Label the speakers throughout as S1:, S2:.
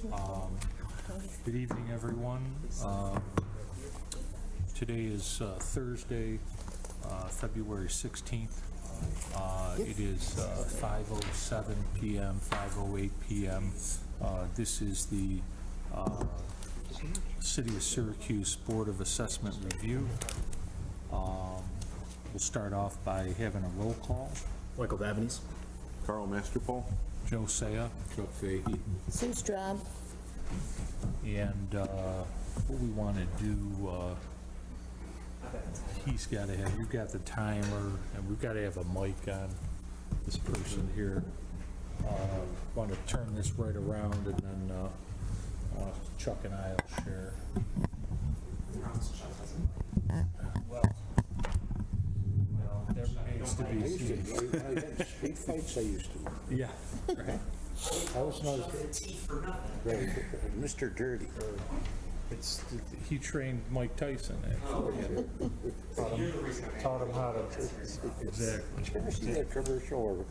S1: Good evening, everyone. Today is Thursday, February 16th. It is 5:07 p.m., 5:08 p.m. This is the City of Syracuse Board of Assessment Review. We'll start off by having a roll call.
S2: Michael Davenese.
S3: Carl Masterpole.
S1: Joe Saya.
S3: Chuck Fahey.
S4: Sue Straub.
S1: And what we want to do, he's got to have, you've got the timer, and we've got to have a mic on this person here. Want to turn this right around, and then Chuck and I will share. Well, there remains to be seen.
S5: I had street fights I used to.
S1: Yeah, right.
S5: I was not right, Mr. Dirty.
S1: He trained Mike Tyson, actually. Taught him how to, exactly.
S5: Did you ever see that commercial where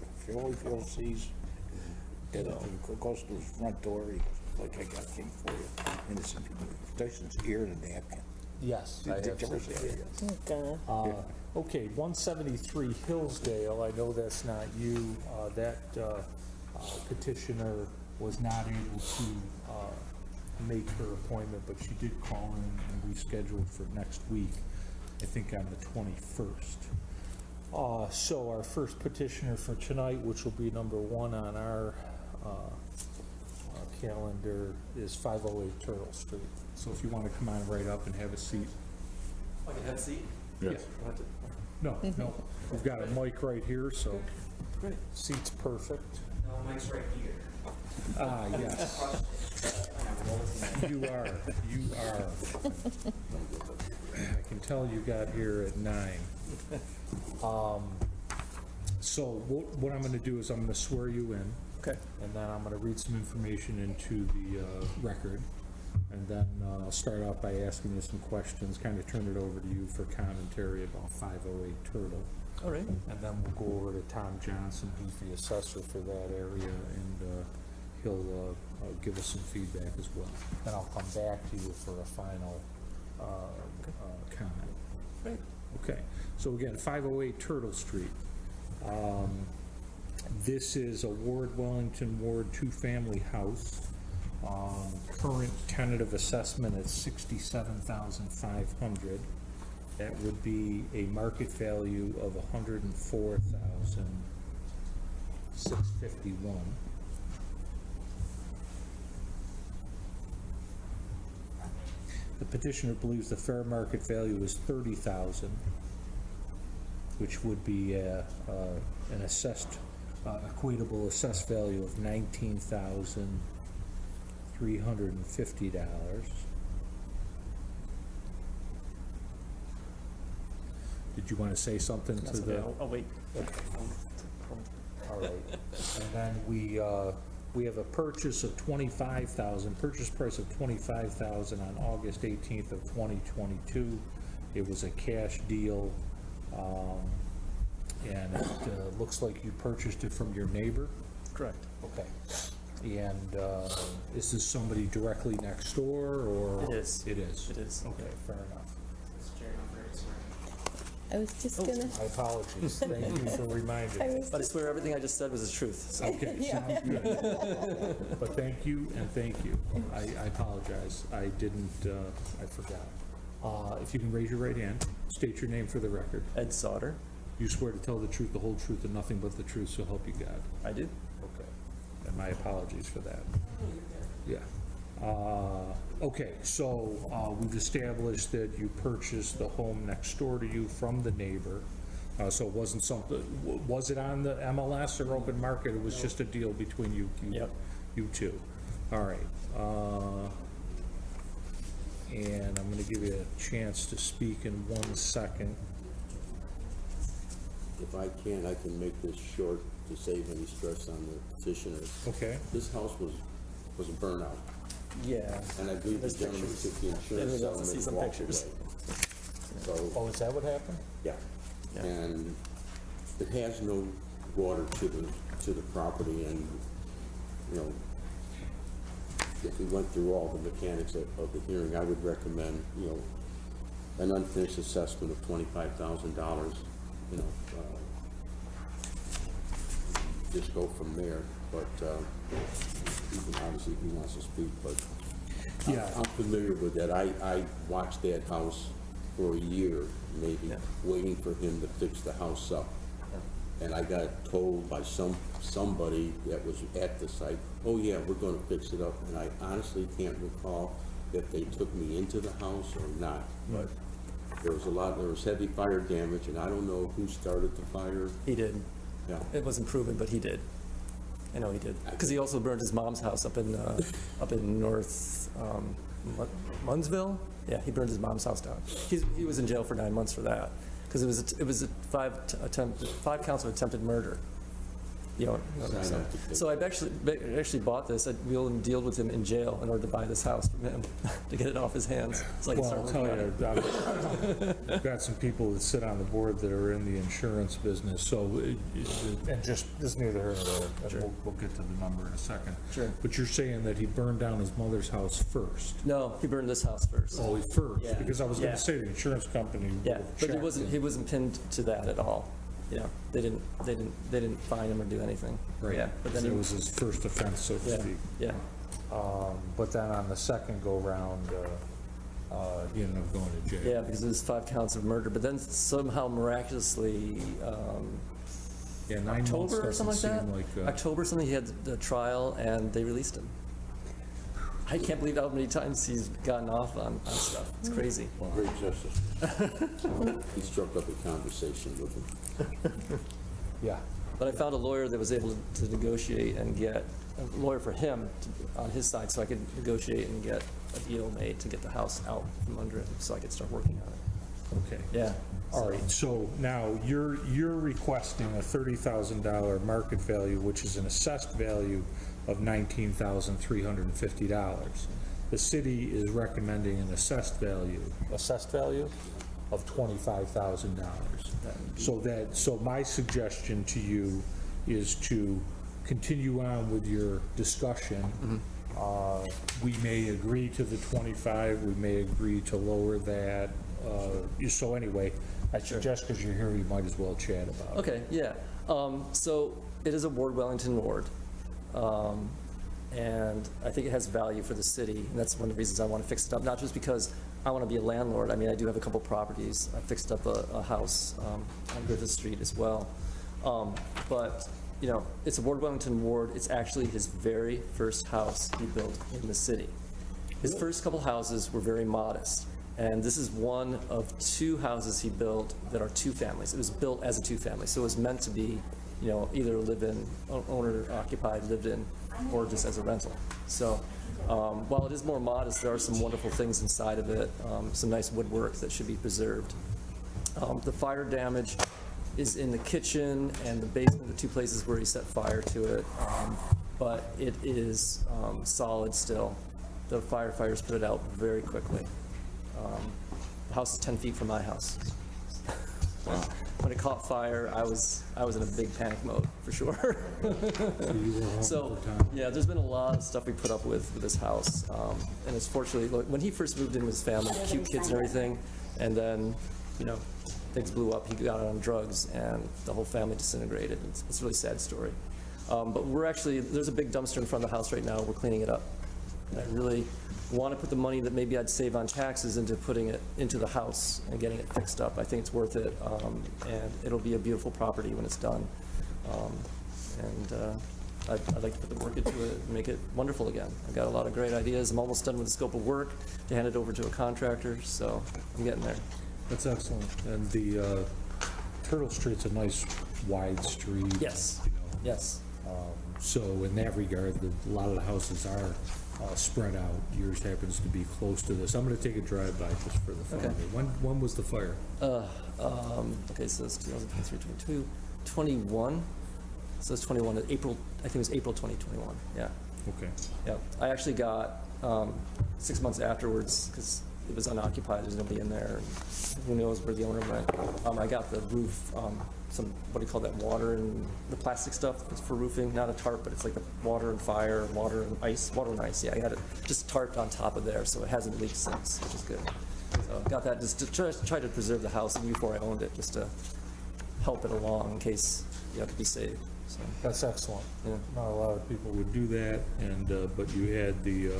S5: Phil sees, goes to his front door, he goes, like, I got a thing for you. And it's Tyson's ear in a napkin.
S1: Yes, I have
S5: Did you ever
S1: seen
S5: see
S1: that.
S5: that?
S4: Okay.
S1: Okay, 173 Hillsdale, I know that's not you. That petitioner was not able to make her appointment, but she did call in and rescheduled for next week, I think on the 21st. So our first petitioner for tonight, which will be number 1 on our calendar, is 508 Turtle Street. So if you want to come on right up and have a seat.
S2: I can have a seat?
S3: Yes.
S1: No, no, we've got a mic right here, so
S2: Great.
S1: seat's perfect.
S2: No, mic's right here.
S1: Ah, yes. You are. I can tell you got here at 9. So what I'm going to do is I'm going to swear you in.
S2: Okay.
S1: And then I'm going to read some information into the record. And then I'll start off by asking you some questions, kind of turn it over to you for commentary about 508 Turtle.
S2: All right.
S1: And then we'll go over to Tom Johnson, who's the assessor for that area, and he'll give us some feedback as well. Then I'll come back to you for a final comment.
S2: Great.
S1: Okay, so again, 508 Turtle Street. This is a Wellington Ward 2-family house. Current tentative assessment at $67,500. That would be a market value of $104,651. The petitioner believes the fair market value is $30,000, which would be an assessed, equatable assessed value of $19,350. Did you want to say something to
S2: That's
S1: the?
S2: okay. I'll wait.
S1: Okay. All right. And then we have a purchase of $25,000, purchase price of $25,000 on August 18th of 2022. It was a cash deal, and it looks like you purchased it from your neighbor.
S2: Correct.
S1: Okay. And is this somebody directly next door, or?
S2: It is.
S1: It is?
S2: It is.
S1: Okay, fair enough.
S4: I was just gonna,
S1: My apologies. Thank you for reminding me.
S2: But I swear everything I just said was the truth. So.
S1: Okay, sounds good. But thank you, and thank you. I apologize. I didn't, I forgot. If you can raise your right hand, state your name for the record.
S2: Ed Sauter.
S1: You swear to tell the truth, the whole truth, and nothing but the truth, so help you God.
S2: I do.
S1: Okay. And my apologies for that. Yeah. Okay, so we've established that you purchased the home next door to you from the neighbor. So it wasn't something, was it on the MLS or open market? It was just a deal between you two. All right. And I'm going to give you a chance to speak in 1 second.
S6: If I can make this short to save any stress on the petitioners.
S1: Okay.
S6: This house was a burnout,
S2: Yeah.
S6: and I believe the
S2: There's
S6: gentleman
S2: pictures.
S6: took the insurance
S2: Everybody
S6: out
S2: wants to
S6: and
S2: see
S6: made
S2: some
S6: walk
S2: pictures.
S6: away. So,
S1: Oh, is that what happened?
S6: yeah,
S2: Yeah.
S6: and it has no water to the property, and, you know, if we went through all the mechanics of the hearing, I would recommend, an unfinished assessment of $25,000, just go from there, but, obviously, he wants to speak, but
S1: Yeah.
S6: I'm familiar with that. I watched that house for a year, maybe, waiting for him to fix the house up. And I got told by somebody that was at the site, oh yeah, we're gonna fix it up. And I honestly can't recall if they took me into the house or not. But there was heavy fire damage, and I don't know who started the fire.
S2: He did.
S6: Yeah.
S2: It wasn't proven, but he did. I know he did. Because he also burned his mom's house up in North Munnsville. Yeah, he burned his mom's house down. He was in jail for 9 months for that. Because it was 5 counts of attempted murder. So I've actually bought this. I'd be able to deal with him in jail in order to buy this house from him to get it off his hands. So I can
S1: Well,
S2: start
S1: I'll tell
S2: working on it.
S1: you, I've got some people that sit on the board that are in the insurance business, so, and just, this is neither here nor there, and we'll get to the number in a second.
S2: Sure.
S1: But you're saying that he burned down his mother's house first?
S2: No, he burned this house first.
S1: Oh, he first?
S2: Yeah.
S1: Because I was gonna
S2: Yeah.
S1: say the insurance company.
S2: Yeah,
S1: will
S2: but
S1: check.
S2: he wasn't pinned to that at all. They didn't fine him or do anything.
S1: Right.
S2: Yeah, but then
S1: So it was his first offense, so to
S2: yeah,
S1: speak.
S2: yeah.
S1: But then on the second go-round, he ended up going to jail.
S2: Yeah, because it was 5 counts of murder, but then somehow miraculously,
S1: Yeah, 9 months
S2: October or
S1: doesn't
S2: something
S1: seem
S2: like that?
S1: like,
S2: October something, he had the trial and they released him. I can't believe how many times he's gotten off on stuff. It's crazy.
S6: Great justice. He struck up a conversation with him.
S1: yeah.
S2: But I found a lawyer that was able to negotiate and get, a lawyer for him on his side, so I could negotiate and get a deal made to get the house out from under him, so I could start working on it.
S1: Okay.
S2: Yeah.
S1: All right, so now you're requesting a $30,000 market value, which is an assessed value of $19,350. The city is recommending an assessed value of $25,000. So my suggestion to you is to continue on with your discussion. We may agree to the 25, we may agree to lower that. So anyway, I suggest, because you're here, you might as well chat about it.
S2: Okay, yeah. So it is a Ward Wellington ward. And I think it has value for the city, and that's one of the reasons I want to fix it up, not just because I want to be a landlord. I mean, I do have a couple properties. I fixed up a house on Griffith Street as well. But, it's a Ward Wellington ward. It's actually his very first house he built in the city. His first couple houses were very modest. And this is one of 2 houses he built that are 2 families. It was built as a 2-family, so it was meant to be, either live-in, owner-occupied, lived-in, or just as a rental. So while it is more modest, there are some wonderful things inside of it, some nice woodwork that should be preserved. The fire damage is in the kitchen and the basement, the 2 places where he set fire to it, but it is solid still. The firefighters put it out very quickly. The house is 10 feet from my house.
S6: Wow.
S2: When it caught fire, I was in a big panic mode, for sure. So, yeah, there's been a lot of stuff we put up with this house. And it's fortunately, when he first moved in with his family, cute kids and everything, and then, things blew up, he got on drugs, and the whole family disintegrated. It's a really sad story. But there's a big dumpster in front of the house right now, we're cleaning it up. And I really want to put the money that maybe I'd save on taxes into putting it into the house and getting it fixed up. I think it's worth it, and it'll be a beautiful property when it's done. I'd like to put the work into it and make it wonderful again. I've got a lot of great ideas. I'm almost done with the scope of work to hand it over to a contractor, so I'm getting there.
S1: That's excellent. And the Turtle Street's a nice wide street.
S2: Yes, yes.
S1: So in that regard, a lot of the houses are spread out. Yours happens to be close to this. I'm going to take a drive-by just for the fun of it. When was the fire?
S2: Okay, so it's 2023, 22, 21. So it's 21, April, I think it was April 2021, yeah.
S1: Okay.
S2: Yeah, I actually got 6 months afterwards, because it was unoccupied, there's nobody in there, and who knows where the owner went. I got the roof, some, what do you call that, water and the plastic stuff that's for roofing, not a tarp, but it's like the water and fire, water and ice, yeah, I had it just tarped on top of there, so it hasn't leaked since, which is good. So got that just to try to preserve the house even before I owned it, just to help it along in case you have to be saved, so.
S1: That's excellent.
S2: Yeah.
S1: Not a lot of people would do that, and, but you had the,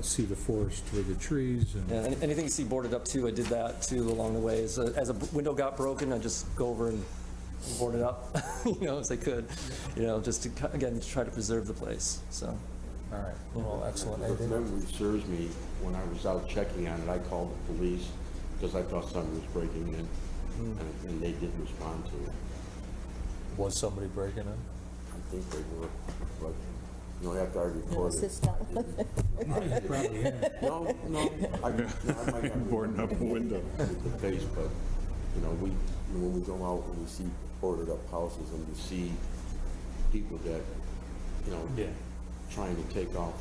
S1: see the forest for the trees and.
S2: Yeah, anything you see boarded up too, I did that too along the way. As a window got broken, I just go over and board it up, as I could, just to, again, try to preserve the place, so.
S1: All right, well, excellent.
S6: If memory serves me, when I was out checking on it, I called the police because I thought somebody was breaking in, and they didn't respond to it.
S1: Was somebody breaking in?
S6: I think they were, but, after I
S4: No,
S6: recorded.
S4: sit down.
S1: Probably, yeah.
S6: No, I might have
S3: Boarding up a window.
S6: with the face, but, when we go out and we see boarded up houses and we see people that,
S1: Yeah.
S6: trying to take off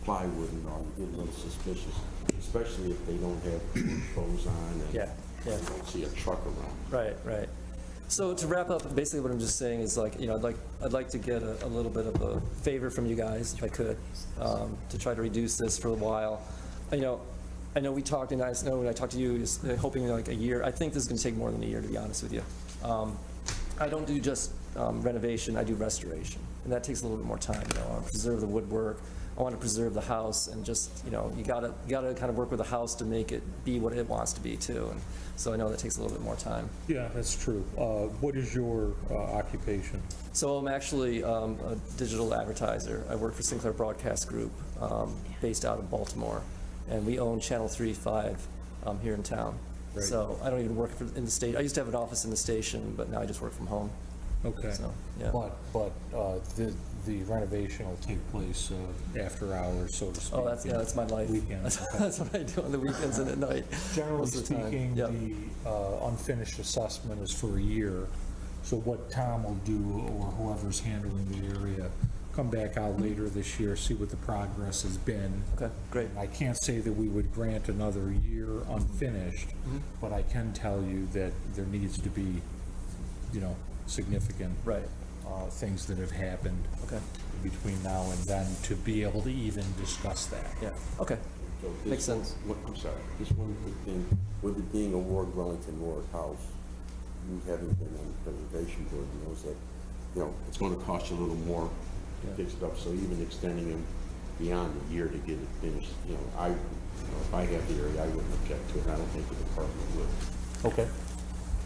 S6: plywood and all, you get a little suspicious, especially if they don't have clothes on and
S2: Yeah.
S6: you don't see a truck around.
S2: Right. So to wrap up, basically what I'm just saying is I'd like to get a little bit of a favor from you guys, if I could, to try to reduce this for a while. I know we talked, and I know when I talked to you, just hoping like a year. I think this is going to take more than a year, to be honest with you. I don't do just renovation, I do restoration, and that takes a little bit more time. I want to preserve the woodwork, I want to preserve the house, and just, you gotta kind of work with the house to make it be what it wants to be too. And so I know that takes a little bit more time.
S1: Yeah, that's true. What is your occupation?
S2: So I'm actually a digital advertiser. I work for Sinclair Broadcast Group, based out of Baltimore, and we own Channel 3-5 here in town.
S1: Right.
S2: So I don't even work in the state. I used to have an office in the station, but now I just work from home.
S1: Okay.
S2: So, yeah.
S1: But the renovation will take place after hours, so to speak.
S2: Oh, that's my life.
S1: Weekends.
S2: That's what I do on the weekends and at night.
S1: Generally
S2: most of the time.
S1: speaking,
S2: Yep.
S1: the unfinished assessment is for a year. So what Tom will do, or whoever's handling the area, come back out later this year, see what the progress has been.
S2: Okay, great.
S1: I can't say that we would grant another year unfinished, but I can tell you that there needs to be, significant
S2: Right.
S1: things that have happened
S2: Okay.
S1: between now and then to be able to even discuss that.
S2: Yeah. Okay.
S6: So this
S2: Makes sense.
S6: I'm sorry, just one quick thing, with it being a Ward Wellington Ward house, you having been on the preservation board, knows that, it's gonna cost you a little more to fix it up, so even extending them beyond a year to get it finished, if I have the area, I wouldn't object to it, and I don't think the department would.
S1: Okay.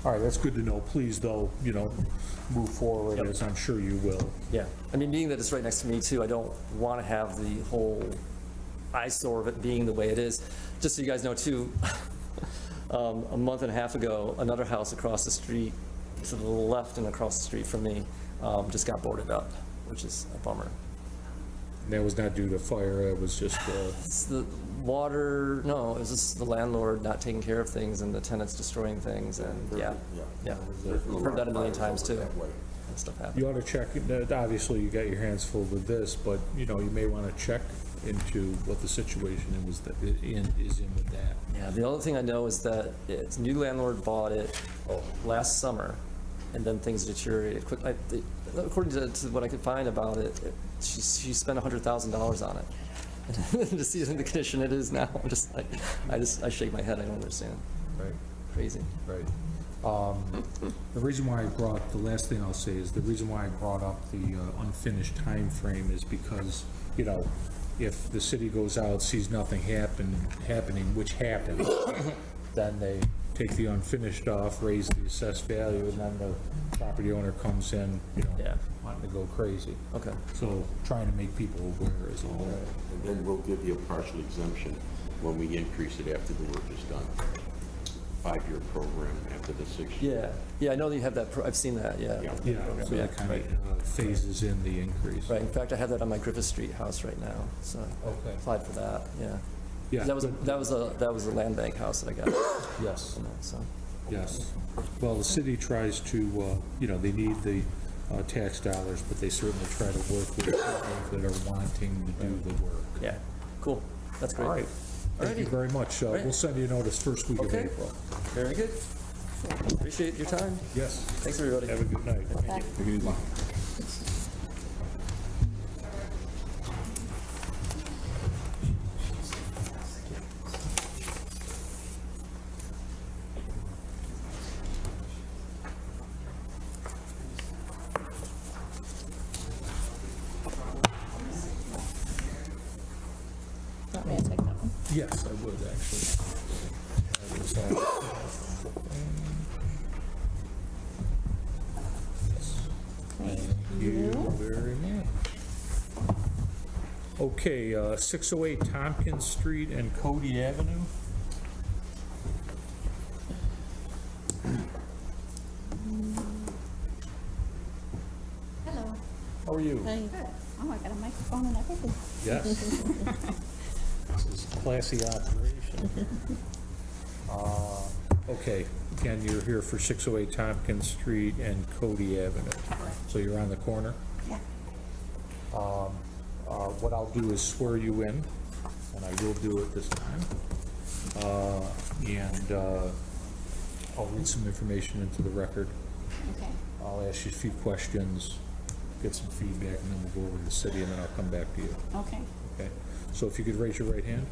S1: All right, that's good to know. Please, though, move forward,
S2: Yep.
S1: as I'm sure you will.
S2: Yeah. I mean, being that it's right next to me too, I don't want to have the whole eyesore of it being the way it is. Just so you guys know too, a month and a half ago, another house across the street, to the left and across the street from me, just got boarded up, which is a bummer.
S1: That was not due to fire, it was just,
S2: It's the water, no, it was just the landlord not taking care of things and the tenants destroying things, and yeah. I've heard that a million times too.
S6: That way.
S2: That stuff happens.
S1: you ought to check, obviously, you got your hands full with this, but, you may want to check into what the situation is in with that.
S2: Yeah, the only thing I know is that its new landlord bought it last summer, and then things deteriorated quickly. According to what I could find about it, she spent $100,000 on it. To see it in the condition it is now, I'm just like, I shake my head, I don't understand.
S1: Right.
S2: Crazy.
S1: Right. The reason why the last thing I'll say is, the reason why I brought up the unfinished time frame is because, if the city goes out, sees nothing happening, which happened, then they take the unfinished off, raise the assessed value, and then the property owner comes in,
S2: Yeah.
S1: wanting to go crazy.
S2: Okay.
S1: So trying to make people aware is all.
S6: And then we'll give you a partial exemption when we increase it after the work is done. 5-year program after the 6 years.
S2: Yeah, I know that you have that, I've seen that, yeah.
S6: Yeah.
S1: Yeah, so
S2: Yeah,
S1: that kind
S2: right.
S1: of phases in the increase.
S2: Right, in fact, I have that on my Griffith Street house right now, so
S1: Okay.
S2: applied for that, yeah.
S1: Yeah.
S2: That was a land bank house that I got,
S1: Yes.
S2: so.
S1: Yes. Well, the city tries to, they need the tax dollars, but they certainly try to work with people that are wanting to do the work.
S2: Yeah, cool. That's great.
S1: All right. Thank you
S2: Alrighty.
S1: very much.
S2: Right.
S1: We'll send you a notice first week of
S2: Okay.
S1: April.
S2: Very good. Appreciate your time.
S1: Yes.
S2: Thanks, everybody.
S1: Have a good night.
S4: Bye.
S3: Take it easy.
S4: Want me to take that one?
S1: Yes, I would, actually. I was, Thank you very much. Okay, 608 Tompkins Street and Cody Avenue.
S7: Hello.
S1: How are you?
S4: Hi.
S7: Good. Oh, I got a microphone and everything.
S1: Yes. This is classy operation. Okay, again, you're here for 608 Tompkins Street and Cody Avenue. So you're on the corner?
S7: Yeah.
S1: What I'll do is swear you in, and I will do it this time. And I'll read some information into the record.
S7: Okay.
S1: I'll ask you a few questions, get some feedback, and then we'll go over to the city, and then I'll come back to you.
S7: Okay.
S1: Okay? So if you could raise your right hand,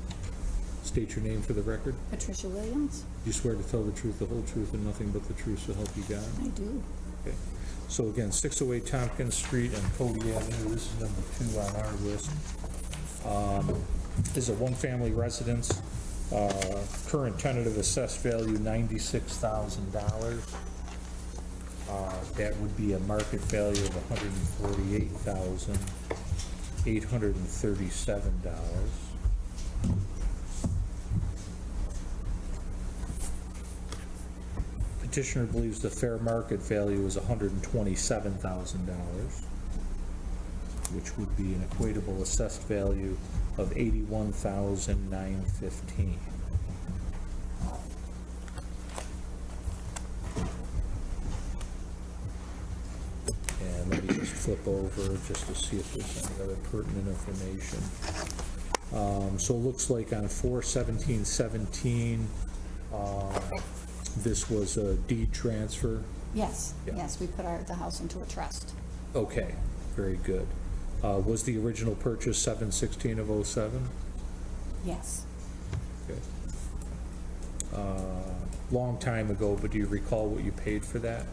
S1: state your name for the record.
S7: Patricia Williams?
S1: Do you swear to tell the truth, the whole truth, and nothing but the truth, so help you God?
S7: I do.
S1: Okay. So again, 608 Tompkins Street and Cody Avenue, this is number 2 on our list. This is a one-family residence, current tentative assessed value $96,000. That would be a market value of $148,837. Petitioner believes the fair market value is $127,000, which would be an equatable assessed value of $81,915. And let me just flip over just to see if there's any other pertinent information. So it looks like on 4/17/17, this was a deed transfer.
S7: Yes,
S1: Yeah.
S7: yes, we put the house into a trust.
S1: Okay, very good. Was the original purchase 7/16 of '07?
S7: Yes.
S1: Okay. Long time ago, but do you recall what you paid for that?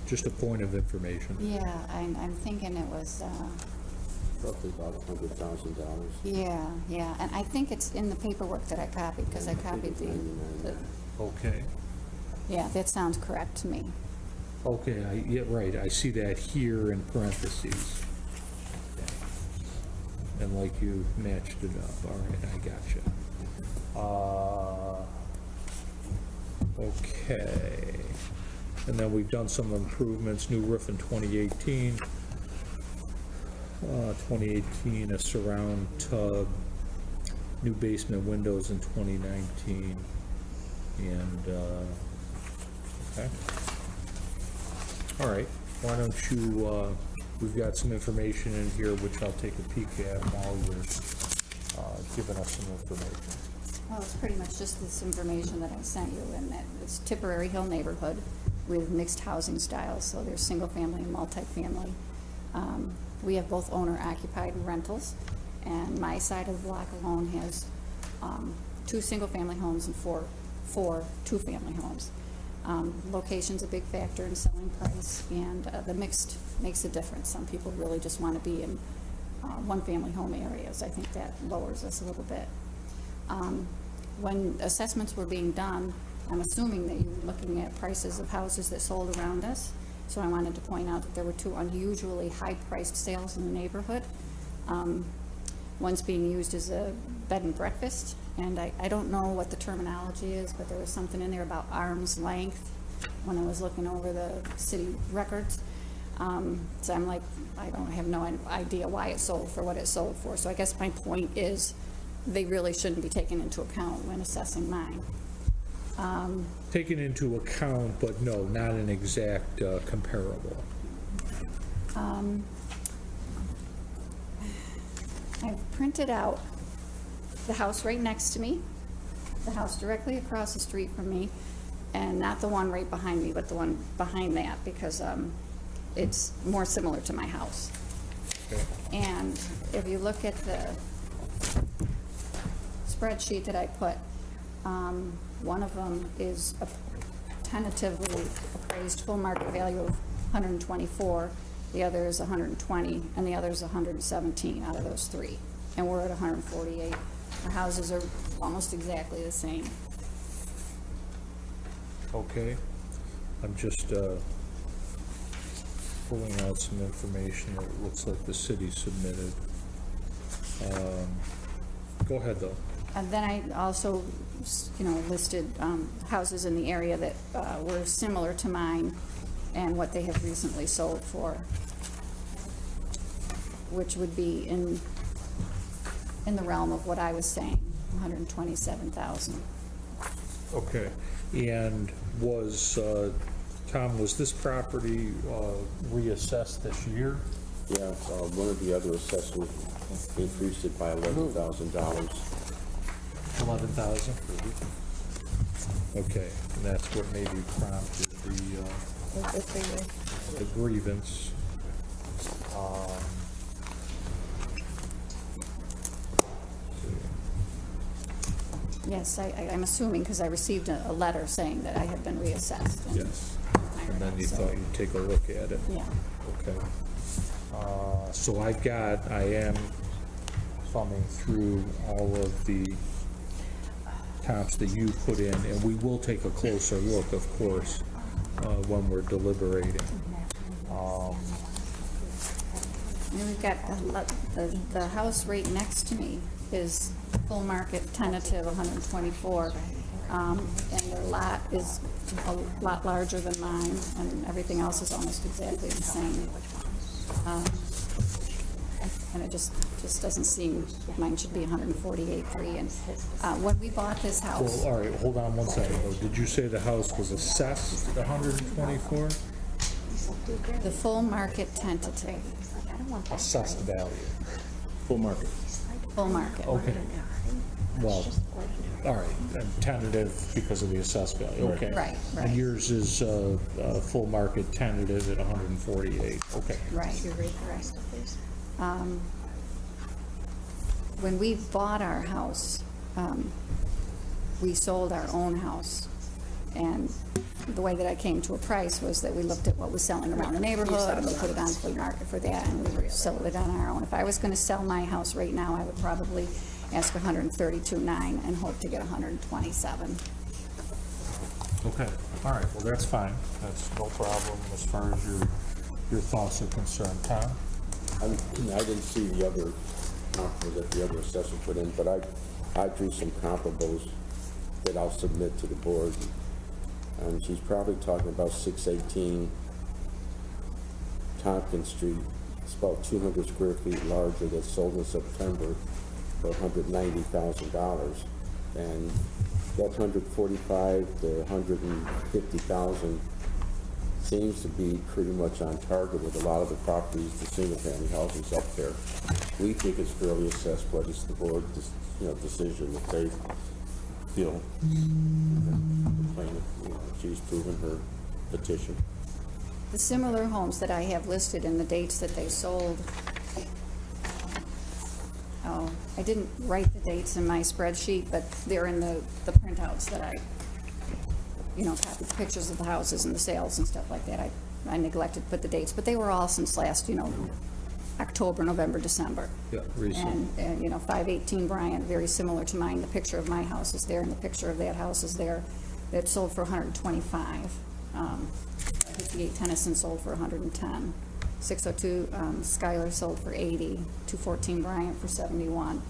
S1: Just a point of information.
S7: Yeah, I'm thinking it was,
S6: Roughly about $100,000.
S7: yeah, and I think it's in the paperwork that I copied, because I copied the,
S1: Okay.
S7: yeah, that sounds correct to me.
S1: Okay, yeah, right, I see that here in parentheses. Okay. And like you matched it up, all right, I gotcha. Okay. And then we've done some improvements, new roof in 2018. 2018, a surround tub, new basement windows in 2019, and, okay. All right, why don't you, we've got some information in here which I'll take a peek at while you're giving us some information.
S7: Well, it's pretty much just this information that I sent you, and that it's Tipperary Hill neighborhood with mixed housing styles, so there's single-family and multifamily. We have both owner-occupied rentals, and my side of the block alone has 2 single-family homes and four two-family homes. Location's a big factor in selling price, and the mixed makes a difference. Some people really just want to be in one-family home areas. I think that lowers us a little bit. When assessments were being done, I'm assuming that you were looking at prices of houses that sold around us. So I wanted to point out that there were 2 unusually high-priced sales in the neighborhood. One's being used as a bed and breakfast, and I don't know what the terminology is, but there was something in there about arm's length when I was looking over the city records. So I'm like, I have no idea why it sold for what it sold for. So I guess my point is they really shouldn't be taken into account when assessing mine.
S1: Taken into account, but no, not an exact comparable.
S7: I've printed out the house right next to me, the house directly across the street from me, and not the one right behind me, but the one behind that, because it's more similar to my house.
S1: Okay.
S7: And if you look at the spreadsheet that I put, one of them is a tentatively appraised full market value of 124, the other is 120, and the other is 117 out of those three. And we're at 148. Our houses are almost exactly the same.
S1: Okay, I'm just pulling out some information that it looks like the city submitted. Go ahead, though.
S7: And then I also, listed houses in the area that were similar to mine and what they have recently sold for, which would be in the realm of what I was saying, 127,000.
S1: Okay, and was, Tom, was this property reassessed this year?
S6: Yeah, one of the other assessors increased it by $11,000.
S1: 11,000? Okay, and that's what maybe prompted the grievance.
S7: Yes, I'm assuming, because I received a letter saying that I had been reassessed.
S1: Yes, and then you
S7: So-
S1: thought you'd take a look at it.
S7: Yeah.
S1: Okay. So I am thumbing through all of the comps that you put in, and we will take a closer look, of course, when we're deliberating.
S7: And we've got the house right next to me is full market tentative 124, and their lot is a lot larger than mine, and everything else is almost exactly the same. And it just doesn't seem, mine should be 148.3, and when we bought this house,
S1: Well, all right, hold on one second, though. Did you say the house was assessed at 124?
S7: the full market tentative,
S1: Assessed value.
S5: Full market.
S7: full market.
S1: Okay. Well, all right, and tentative because of the assessed value, okay.
S7: Right, right.
S1: And yours is full market tentative at 148, okay.
S7: Right. When we bought our house, we sold our own house. And the way that I came to a price was that we looked at what was selling around the neighborhood, and we put it on flea market for that, and we sold it on our own. If I was going to sell my house right now, I would probably ask 132.9 and hope to get 127.
S1: Okay, all right, well, that's fine. That's no problem as far as your thoughts are concerned. Tom?
S6: I didn't see the other comparables that the other assessor put in, but I drew some comparables that I'll submit to the board. And she's probably talking about 618 Tompkins Street. It's about 200 square feet larger, that sold in September for $190,000. And that 145 to 150,000 seems to be pretty much on target with a lot of the properties, the single-family houses up there. We think it's fairly assessed, but it's the board's, decision if they feel the plaintiff, she's proven her petition.
S7: The similar homes that I have listed and the dates that they sold, I didn't write the dates in my spreadsheet, but they're in the printouts that I, copied the pictures of the houses and the sales and stuff like that. I neglected to put the dates, but they were all since last, October, November, December.
S1: Yeah, recent.
S7: And 518 Bryant, very similar to mine. The picture of my house is there, and the picture of that house is there. That sold for 125. 58 Tennyson sold for 110. 602 Schuyler sold for 80. 214 Bryant for 71.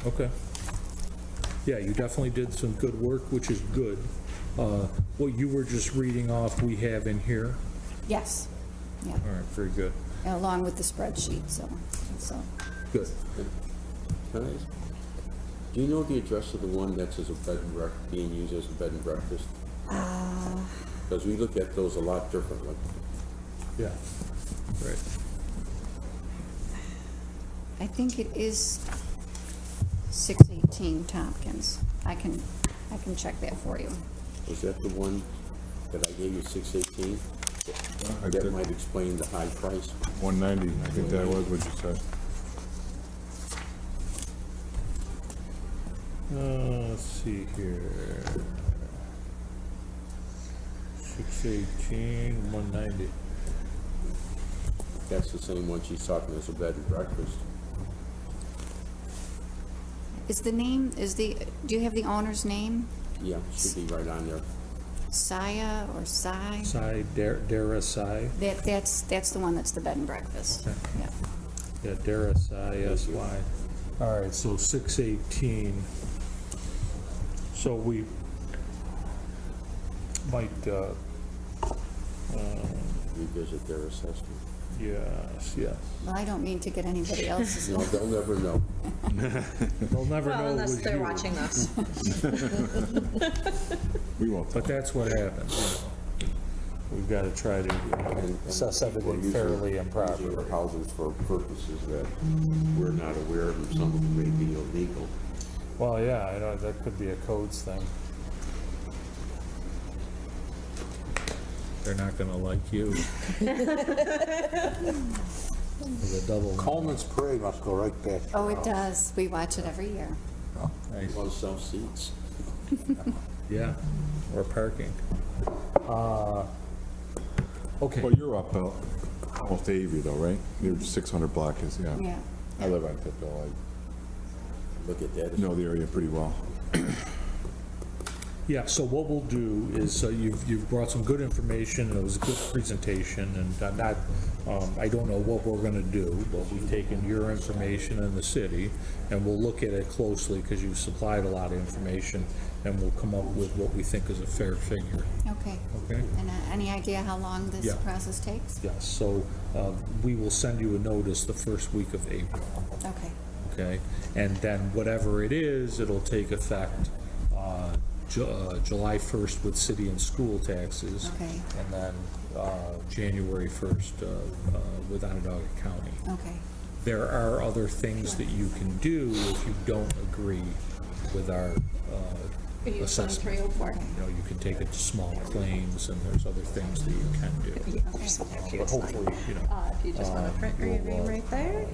S1: Okay. Yeah, you definitely did some good work, which is good. What you were just reading off, we have in here.
S7: Yes. Yeah.
S1: All right, very good.
S7: Along with the spreadsheet, so.
S1: Good.
S6: Can I ask, do you know the address of the one that's as a bed and breakfast, being used as a bed and breakfast? Because we look at those a lot differently.
S1: Yeah, right.
S7: I think it is 618 Tompkins. I can check that for you.
S6: Was that the one that I gave you, 618? That might explain the high price.
S3: 190, I think that was what you said.
S1: Let's see here. 618, 190.
S6: That's the same one she's talking as a bed and breakfast.
S7: Do you have the owner's name?
S6: Yeah, should be right on there.
S7: Saya or Sai?
S1: Sai, Dara Sai.
S7: That's the one that's the bed and breakfast.
S1: Okay.
S7: Yeah.
S1: Yeah, Dara Sai, S-Y. All right, so 618. So we might,
S6: Revisit their assessment.
S1: yes.
S7: Well, I don't mean to get anybody else's.
S6: No, they'll never know.
S1: They'll never know
S4: Well,
S1: it
S4: unless
S1: was
S4: they're
S1: you.
S4: watching us.
S3: We won't tell.
S1: But that's what happens. We've got to try to assess everything fairly and properly.
S6: Using our houses for purposes that we're not aware of, and some of them may be illegal.
S1: Well, yeah, I know, that could be a codes thing. They're not gonna like you. With a double.
S5: Coleman's Parade must go right back.
S7: Oh, it does. We watch it every year.
S1: Nice.
S6: Want to sell seats?
S1: Yeah, or parking. Okay,
S3: Well, you're up almost to Avery though, right? You're 600 block is, yeah.
S7: Yeah.
S3: I live on Pitville.
S6: Look at that.
S3: I know the area pretty well.
S1: yeah, so what we'll do is, you've brought some good information, and it was a good presentation, and I'm not, I don't know what we're gonna do, but we've taken your information in the city, and we'll look at it closely, because you've supplied a lot of information, and we'll come up with what we think is a fair figure,
S7: Okay.
S1: okay?
S7: And any idea how long this
S1: Yeah.
S7: process takes?
S1: Yes, so we will send you a notice the first week of April,
S7: Okay.
S1: okay? And then whatever it is, it'll take effect July 1st with city and school taxes.
S7: Okay.
S1: And then January 1st with Onondaga County.
S7: Okay.
S1: There are other things that you can do if you don't agree with our assessment.
S4: 2304.
S1: You know, you can take it to small claims, and there's other things that you can do. But hopefully, you know,
S4: If you just want to print your name right there.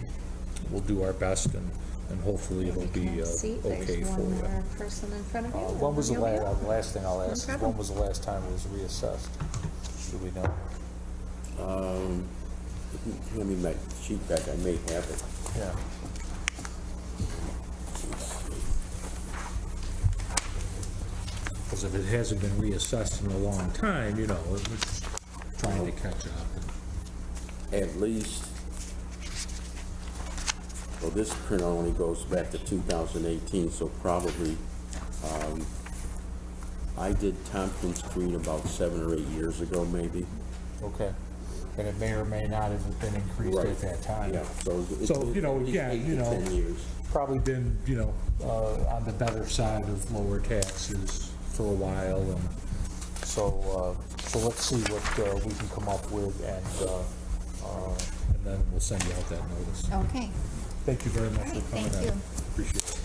S1: we'll do our best, and hopefully it'll be
S4: Have a seat.
S1: okay
S4: There's
S1: for
S4: one
S1: you.
S4: more person in front of you.
S1: When was the
S4: You'll be up.
S1: last thing I'll ask, is
S4: problem.
S1: when was the last time it was reassessed? Do we know?
S6: Give me my sheet back, I may have it.
S1: Yeah. Because if it hasn't been reassessed in a long time, you know, we're just trying to catch up.
S6: At least, well, this print only goes back to 2018, so probably, I did Tompkins Street about 7 or 8 years ago, maybe.
S1: Okay. And it may or may not have been increased
S6: Right.
S1: at that time.
S6: Yeah, so it's
S1: So, you know,
S6: at least
S1: again,
S6: 8
S1: you
S6: to
S1: know,
S6: 10 years.
S1: probably been, you know, on the better side of lower taxes for a while, and so let's see what we can come up with, and then we'll send you out that notice.
S7: Okay.
S1: Thank you very much
S7: All
S1: for
S7: right,
S1: coming in.
S7: thank you.
S1: Appreciate it.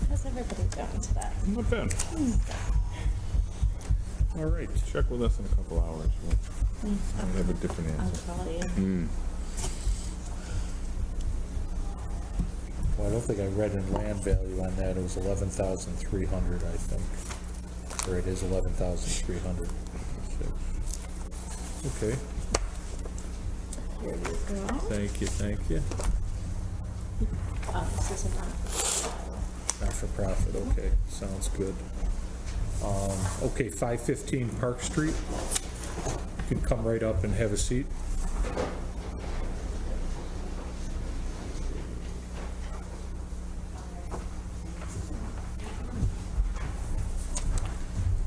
S4: How's everybody doing today?
S3: Not bad.
S1: All right.
S3: Check with us in a couple hours. We'll have a different
S4: I'll
S3: answer.
S4: call you.
S1: Well, I don't think I read in land value on that, it was 11,300, I think. Or it is 11,300. Okay,
S4: Here you go.
S1: thank you, thank you.
S4: Oh, this isn't on.
S1: Not for profit, okay, sounds good. Okay, 515 Park Street. You can come right up and have a seat.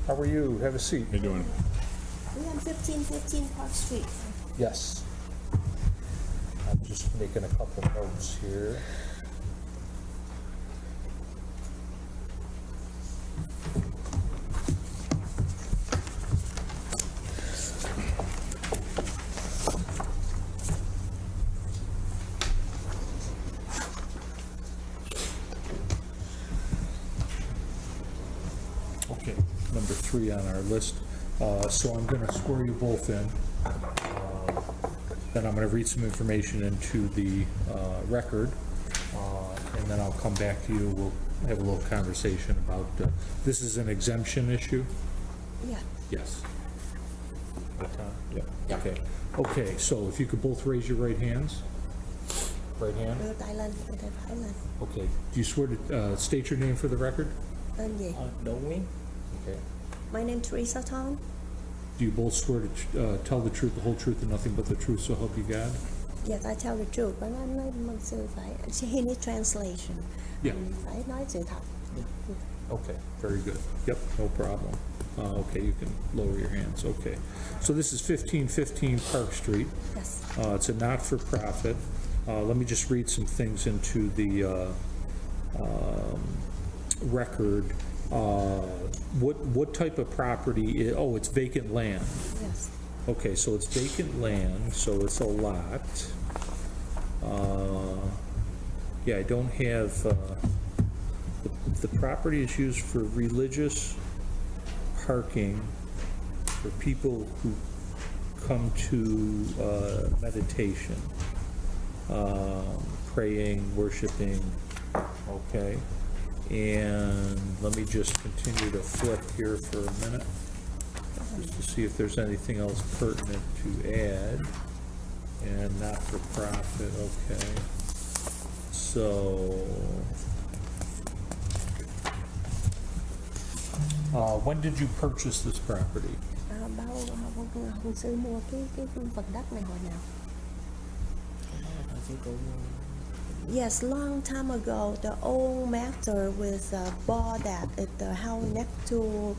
S1: How are you? Have a seat.
S3: How you doing?
S8: We on 1515 Park Street.
S1: Yes. I'm just making a couple notes here. 3 on our list. So I'm going to swear you both in. Then I'm going to read some information into the record, and then I'll come back to you. We'll have a little conversation about, this is an exemption issue?
S8: Yeah.
S1: Yes. Yep.
S6: Yeah.
S1: Okay. Okay, so if you could both raise your right hands. Right hand.
S8: Rhode Island, Rhode Island.
S1: Okay. Do you swear to state your name for the record?
S8: Tên gì?
S1: Okay.
S8: My name Teresa Thong.
S1: Do you both swear to tell the truth, the whole truth, and nothing but the truth, so help you God?
S8: Yes, I tell the truth. But anh nói mong sư phải, he need translation.
S1: Yeah.
S8: Phải nói sự thật.
S1: Okay, very good. Yep, no problem. Okay, you can lower your hands. Okay. So this is 1515 Park Street.
S8: Yes.
S1: It's a not-for-profit. Let me just read some things into the record. What type of property? Oh, it's vacant land.
S8: Yes.
S1: Okay, so it's vacant land, so it's a lot. Yeah, I don't have, the property is used for religious parking for people who come to meditation, praying, worshiping, okay? And let me just continue to flip here for a minute, just to see if there's anything else pertinent to add. And not-for-profit, okay. So, when did you purchase this property?
S8: Hồng sư mua cái phần đất này hồi nào? Yes, long time ago, the old master was bought that at the house next to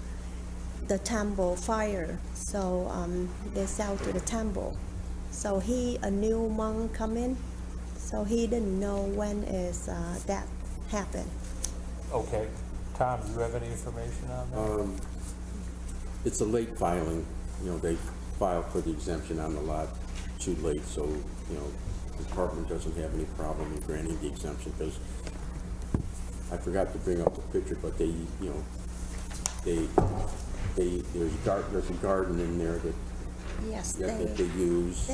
S8: the temple fire. So they sell to the temple. So a new monk come in. So he didn't know when is that happened.
S1: Okay. Tom, do you have any information on that?
S6: It's a late filing, they filed for the exemption on the lot too late, so, the department doesn't have any problem in granting the exemption, because I forgot to bring up the picture, but there's a garden in there
S8: Yes,
S6: that they use.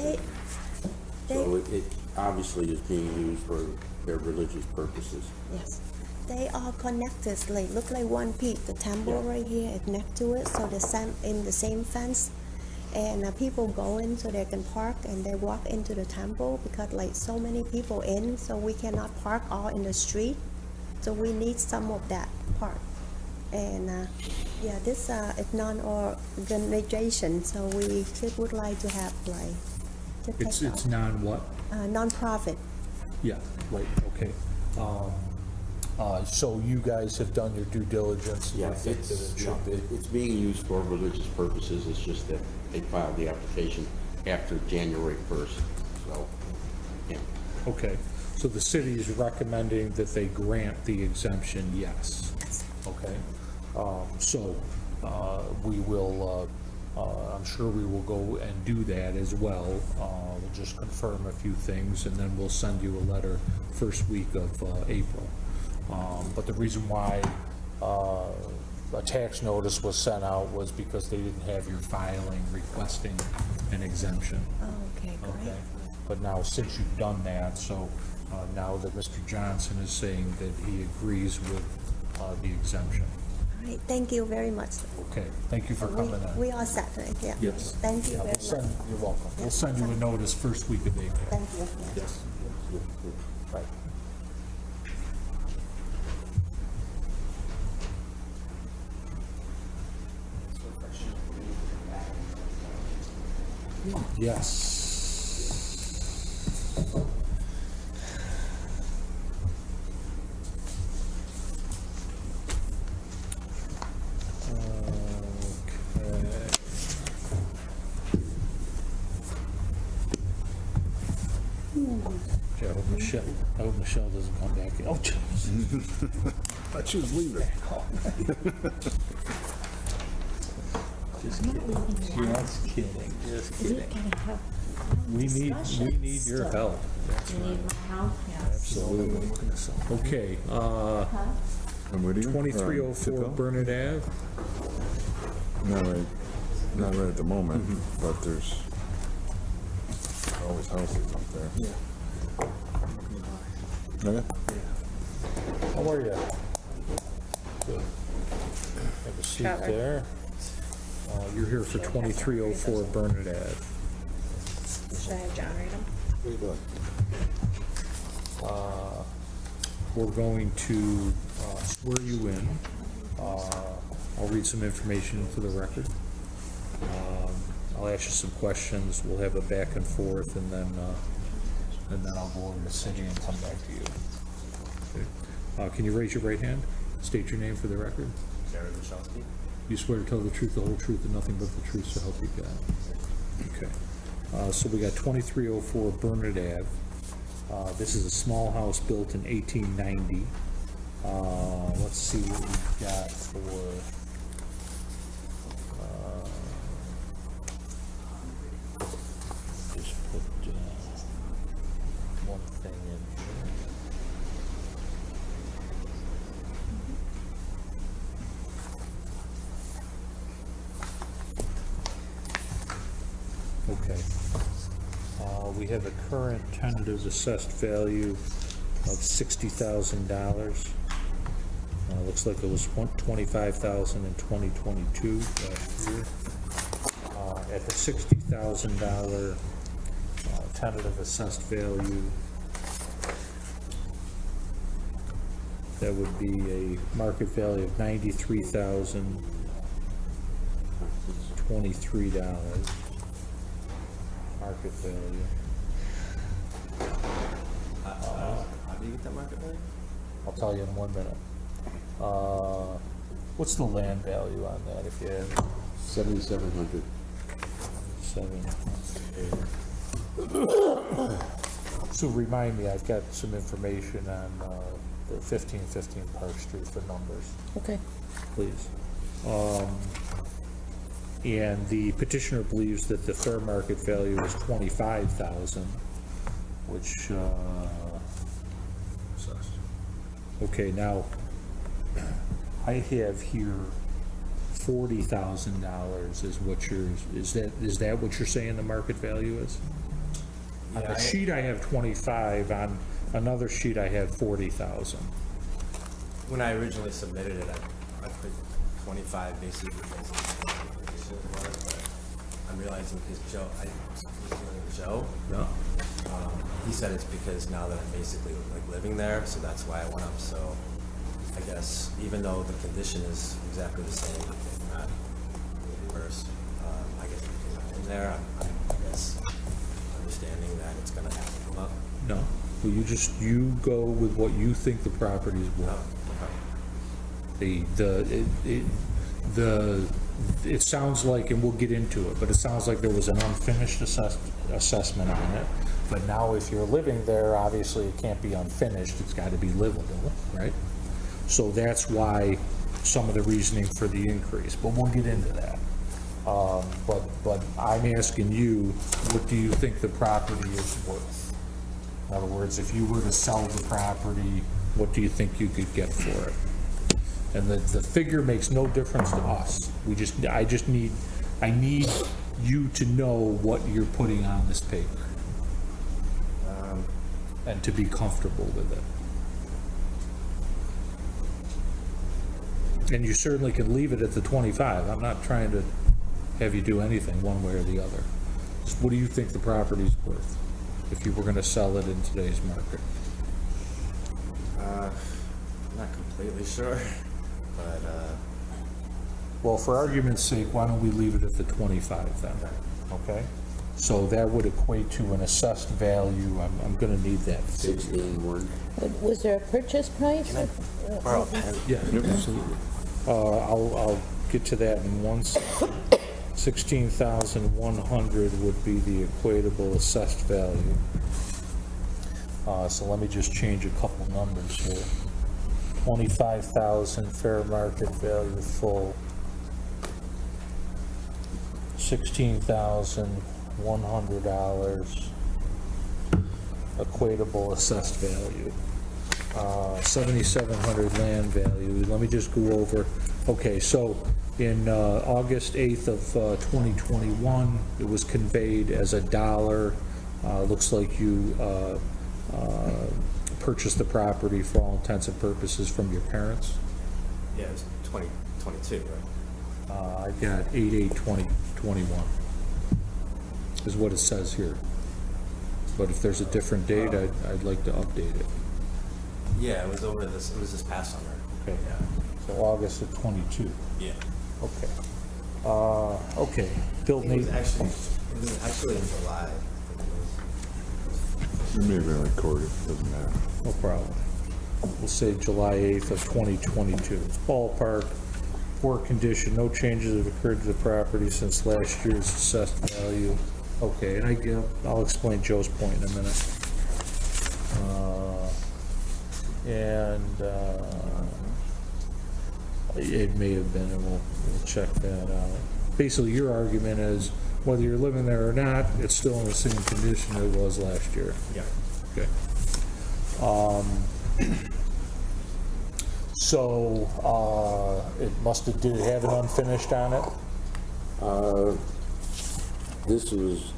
S6: So it obviously is being used for their religious purposes.
S8: Yes, they are connected. Like look like one piece. The temple right here is next to it, so in the same fence. And people go in so they can park, and they walk into the temple because like so many people in, so we cannot park all in the street. So we need some of that part. And yeah, this is non-organization, so we would like to have like to take
S1: It's
S8: out.
S1: non-what?
S8: Non-profit.
S1: Yeah, right, okay. So you guys have done your due diligence?
S6: Yeah,
S1: You think that it should be?
S6: it's being used for religious purposes, it's just that they filed the application after January 1st, so, yeah.
S1: Okay, so the city is recommending that they grant the exemption, yes. Okay, so we will, I'm sure we will go and do that as well. We'll just confirm a few things, and then we'll send you a letter first week of April. But the reason why a tax notice was sent out was because they didn't have your filing requesting an exemption.
S8: Okay, great.
S1: Okay, but now since you've done that, so now that Mr. Johnson is saying that he agrees with the exemption.
S8: All right, thank you very much.
S1: Okay, thank you for coming in.
S8: We are set, right? Yeah.
S1: Yes.
S8: Thank you
S1: Yeah,
S8: very
S1: we'll
S8: much.
S1: send- You're welcome. We'll send you a notice first week of April.
S8: Thank you.
S1: Yes. Right. Yes. Okay. Gee, I hope Michelle doesn't come back in. Oh, jeez.
S3: Thought she was leaving.
S1: Just kidding. Just kidding. We need your help. That's
S4: You
S1: right.
S4: need my help? Yes.
S1: Absolutely. Okay,
S3: I'm with you.
S1: 2304 Burnett Ave.
S3: Not right at the moment, but there's always houses up there. Okay.
S1: How are you? Good. Have a seat
S4: Trevor.
S1: there. You're here for 2304 Bernadette.
S4: Should I have John read them?
S5: What are you doing?
S1: We're going to swear you in. I'll read some information into the record. I'll ask you some questions. We'll have a back and forth, and then I'll go over to the city and come back to you. Okay. Can you raise your right hand? State your name for the record.
S9: Jared Wachowski.
S1: You swear to tell the truth, the whole truth, and nothing but the truth, so help you God. Okay. So we got 2304 Bernard Ave. This is a small house built in 1890. Let's see what we've got for, just put one thing in here. Okay. We have a current tentative assessed value of $60,000. Looks like it was $25,000 in 2022 last year. At the $60,000 tentative assessed value, that would be a market value of $93,023. Market value.
S9: How do you get that market value?
S1: I'll tell you in 1 minute. What's the land value on that if you have
S6: 7,700.
S1: 7? So remind me, I've got some information on the 1515 Park Street for numbers,
S8: Okay.
S1: please. And the petitioner believes that the fair market value is 25,000, which, okay, now, I have here $40,000 is what yours, is that what you're saying the market value is? On
S9: Yeah,
S1: the sheet I have 25, on another sheet I have 40,000.
S9: When I originally submitted it, I put 25 basically because but I'm realizing because Joe,
S1: Yeah.
S9: he said it's because now that I'm basically like living there, so that's why I went up. So I guess even though the condition is exactly the same, not first, I guess because I'm in there, I'm I guess understanding that it's gonna have to come up.
S1: No, well, you go with what you think the property's worth. It sounds like, and we'll get into it, but it sounds like there was an unfinished assessment on it. But now if you're living there, obviously it can't be unfinished, it's gotta be livable, right? So that's why some of the reasoning for the increase, but we'll get into that. But I'm asking you, what do you think the property is worth? In other words, if you were to sell the property, what do you think you could get for it? And the figure makes no difference to us. I need you to know what you're putting on this paper. And to be comfortable with it. And you certainly can leave it at the 25. I'm not trying to have you do anything one way or the other. Just what do you think the property's worth if you were gonna sell it in today's market?
S9: I'm not completely sure, but
S1: Well, for argument's sake, why don't we leave it at the 25 then, okay? So that would equate to an assessed value, I'm gonna need that figure.
S6: 16,100.
S10: Was there a purchase price?
S9: borrow a pen.
S1: Yeah, absolutely. I'll get to that in one second. 16,100 would be the equatable assessed value. So let me just change a couple numbers here. 25,000 fair market value full. 16,100 equatable assessed value. 7,700 land value. Let me just go over, okay, so in August 8th of 2021, it was conveyed as $1. Looks like you purchased the property for all intents and purposes from your parents.
S9: Yeah, it was 2022, right?
S1: I got 8/8/2021 is what it says here. But if there's a different date, I'd like to update it.
S9: Yeah, it was this past summer.
S1: Okay.
S9: Yeah.
S1: So August of '22.
S9: Yeah.
S1: Okay. Okay. Bill
S9: It was
S1: Nate.
S9: actually in July.
S3: It may have been recorded, doesn't matter.
S1: No problem. We'll say July 8th of 2022. It's ballpark, poor condition, no changes have occurred to the property since last year's assessed value. Okay, and I'll explain Joe's point in a minute. It may have been, and we'll check that out. Basically, your argument is, whether you're living there or not, it's still in the same condition it was last year.
S9: Yeah.
S1: Okay. So, did it have an unfinished on it?
S6: This is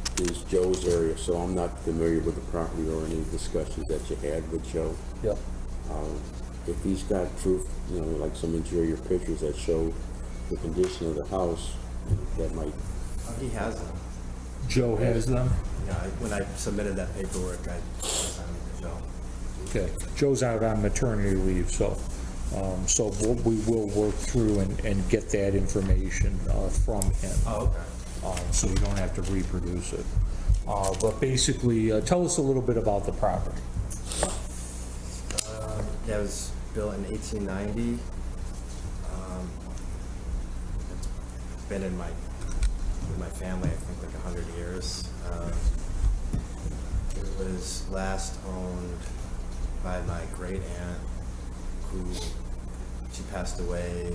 S6: Joe's area, so I'm not familiar with the property or any discussions that you had with Joe.
S1: Yep.
S6: If he's got proof, like some interior pictures that show the condition of the house, that might.
S9: He has them.
S1: Joe has them?
S9: Yeah, when I submitted that paperwork, I sent them to Joe.
S1: Okay. Joe's out on maternity leave, so we will work through and get that information from him.
S9: Oh, okay.
S1: So you don't have to reproduce it. But basically, tell us a little bit about the property.
S9: Yeah, it was built in 1890. It's been with my family, I think, like 100 years. It was last owned by my great aunt, who she passed away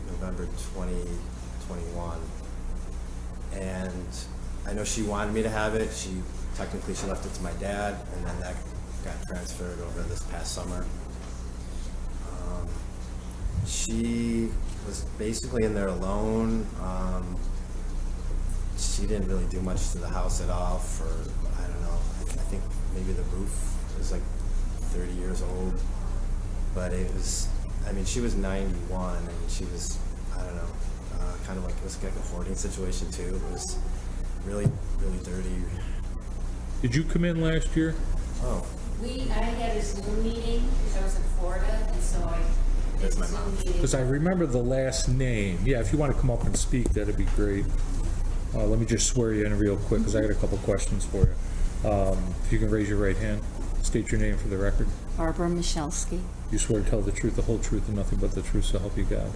S9: November 2021. And I know she wanted me to have it. She left it to my dad, and then that got transferred over this past summer. She was basically in there alone. She didn't really do much to the house at all for, I don't know, I think maybe the roof was like 30 years old. But it was, she was 91, and she was, I don't know, kind of like, it was like a hoarding situation too. It was really, really dirty.
S1: Did you come in last year?
S9: Oh,
S11: I had a Zoom meeting because I was in Florida, and so I did
S9: That's
S11: a
S9: my
S11: Zoom
S9: mom.
S11: meeting.
S1: Because I remember the last name. Yeah, if you want to come up and speak, that'd be great. Let me just swear you in real quick, because I got a couple questions for you. If you can raise your right hand, state your name for the record.
S11: Barbara Michalski.
S1: You swear to tell the truth, the whole truth, and nothing but the truth, so help you God.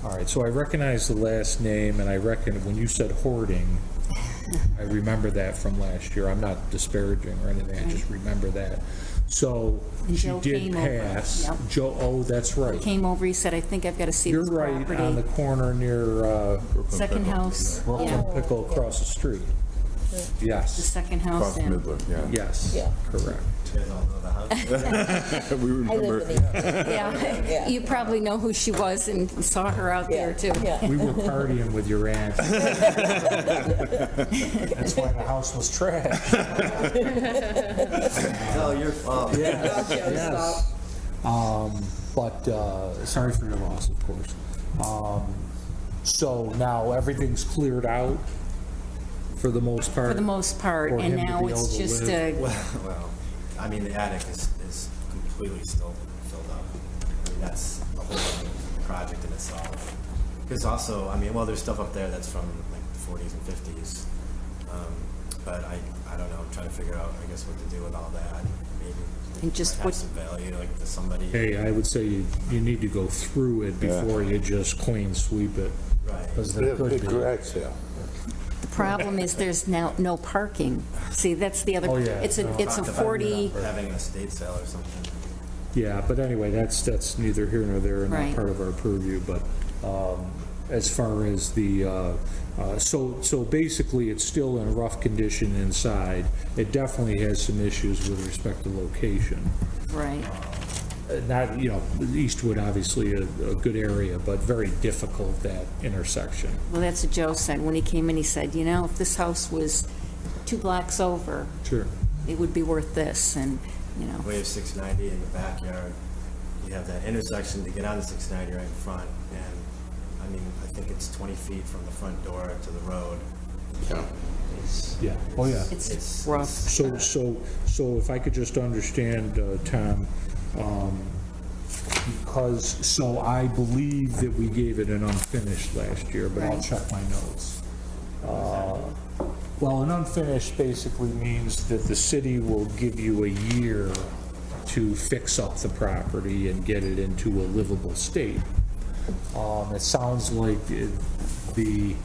S1: All right, so I recognize the last name, and I reckon when you said hoarding, I remember that from last year. I'm not disparaging or anything, I just remember that. So
S11: And
S1: she
S11: Joe
S1: did
S11: came over,
S1: pass.
S11: yep.
S1: Joe, oh, that's right.
S11: Came over, he said, I think I've got to see
S1: You're
S11: this
S1: right
S11: property.
S1: on the corner near
S11: Second house,
S1: Brooklyn
S11: yeah,
S1: Pickle across the street.
S11: the
S1: Yes,
S11: second house
S3: Across
S11: in.
S3: Midland, yeah.
S1: yes,
S10: Yeah.
S1: correct.
S9: you guys all know the house?
S3: We
S10: I
S3: remember.
S10: live in it.
S11: Yeah,
S10: Yeah.
S11: you probably know who she was and saw her out there too.
S10: Yeah.
S1: We were partying with your aunt. That's why the house was trashed.
S9: It's all your fault.
S1: Yes. But sorry for your loss, of course. So now everything's cleared out for the most part?
S11: For the most part,
S1: For
S11: and
S1: him to
S11: now
S1: be able
S11: it's
S1: to
S11: just
S1: live.
S11: a,
S9: Well, the attic is completely still filled up. That's a whole project in itself. Because also, there's stuff up there that's from like the 40s and 50s. But I don't know, I'm trying to figure out, I guess, what to do with all that. Maybe
S11: And just
S9: might have
S11: what-
S9: some value, like to somebody.
S1: Hey, I would say you need to go through it before you just clean sweep it.
S9: Right.
S1: 'Cause there could
S5: Big
S1: be.
S5: garage sale.
S11: the problem is there's now no parking. See, that's the other,
S1: Oh, yeah,
S11: it's a
S1: no.
S11: it's a
S9: Talked about
S11: 40,
S9: having an estate sale or something.
S1: Yeah, but anyway, that's neither here nor there and not
S11: Right.
S1: part of our purview, but, as far as the, so basically, it's still in rough condition inside. It definitely has some issues with respect to location.
S11: Right.
S1: Not, you know, Eastwood, obviously, a good area, but very difficult, that intersection.
S11: Well, that's what Joe said. When he came in, he said, you know, if this house was 2 blocks over,
S1: Sure.
S11: it would be worth this, and, you know.
S9: We have 690 in the backyard. You have that intersection to get on the 690 right in front, and, I mean, I think it's 20 feet from the front door to the road.
S6: Yeah.
S9: It's,
S1: Yeah, oh, yeah.
S11: It's rough.
S1: So if I could just understand, Tom, because, so I believe that we gave it an unfinished last year, but I'll
S11: Right.
S1: check my notes. Well, an unfinished basically means that the city will give you a year to fix up the property and get it into a livable state. It sounds like the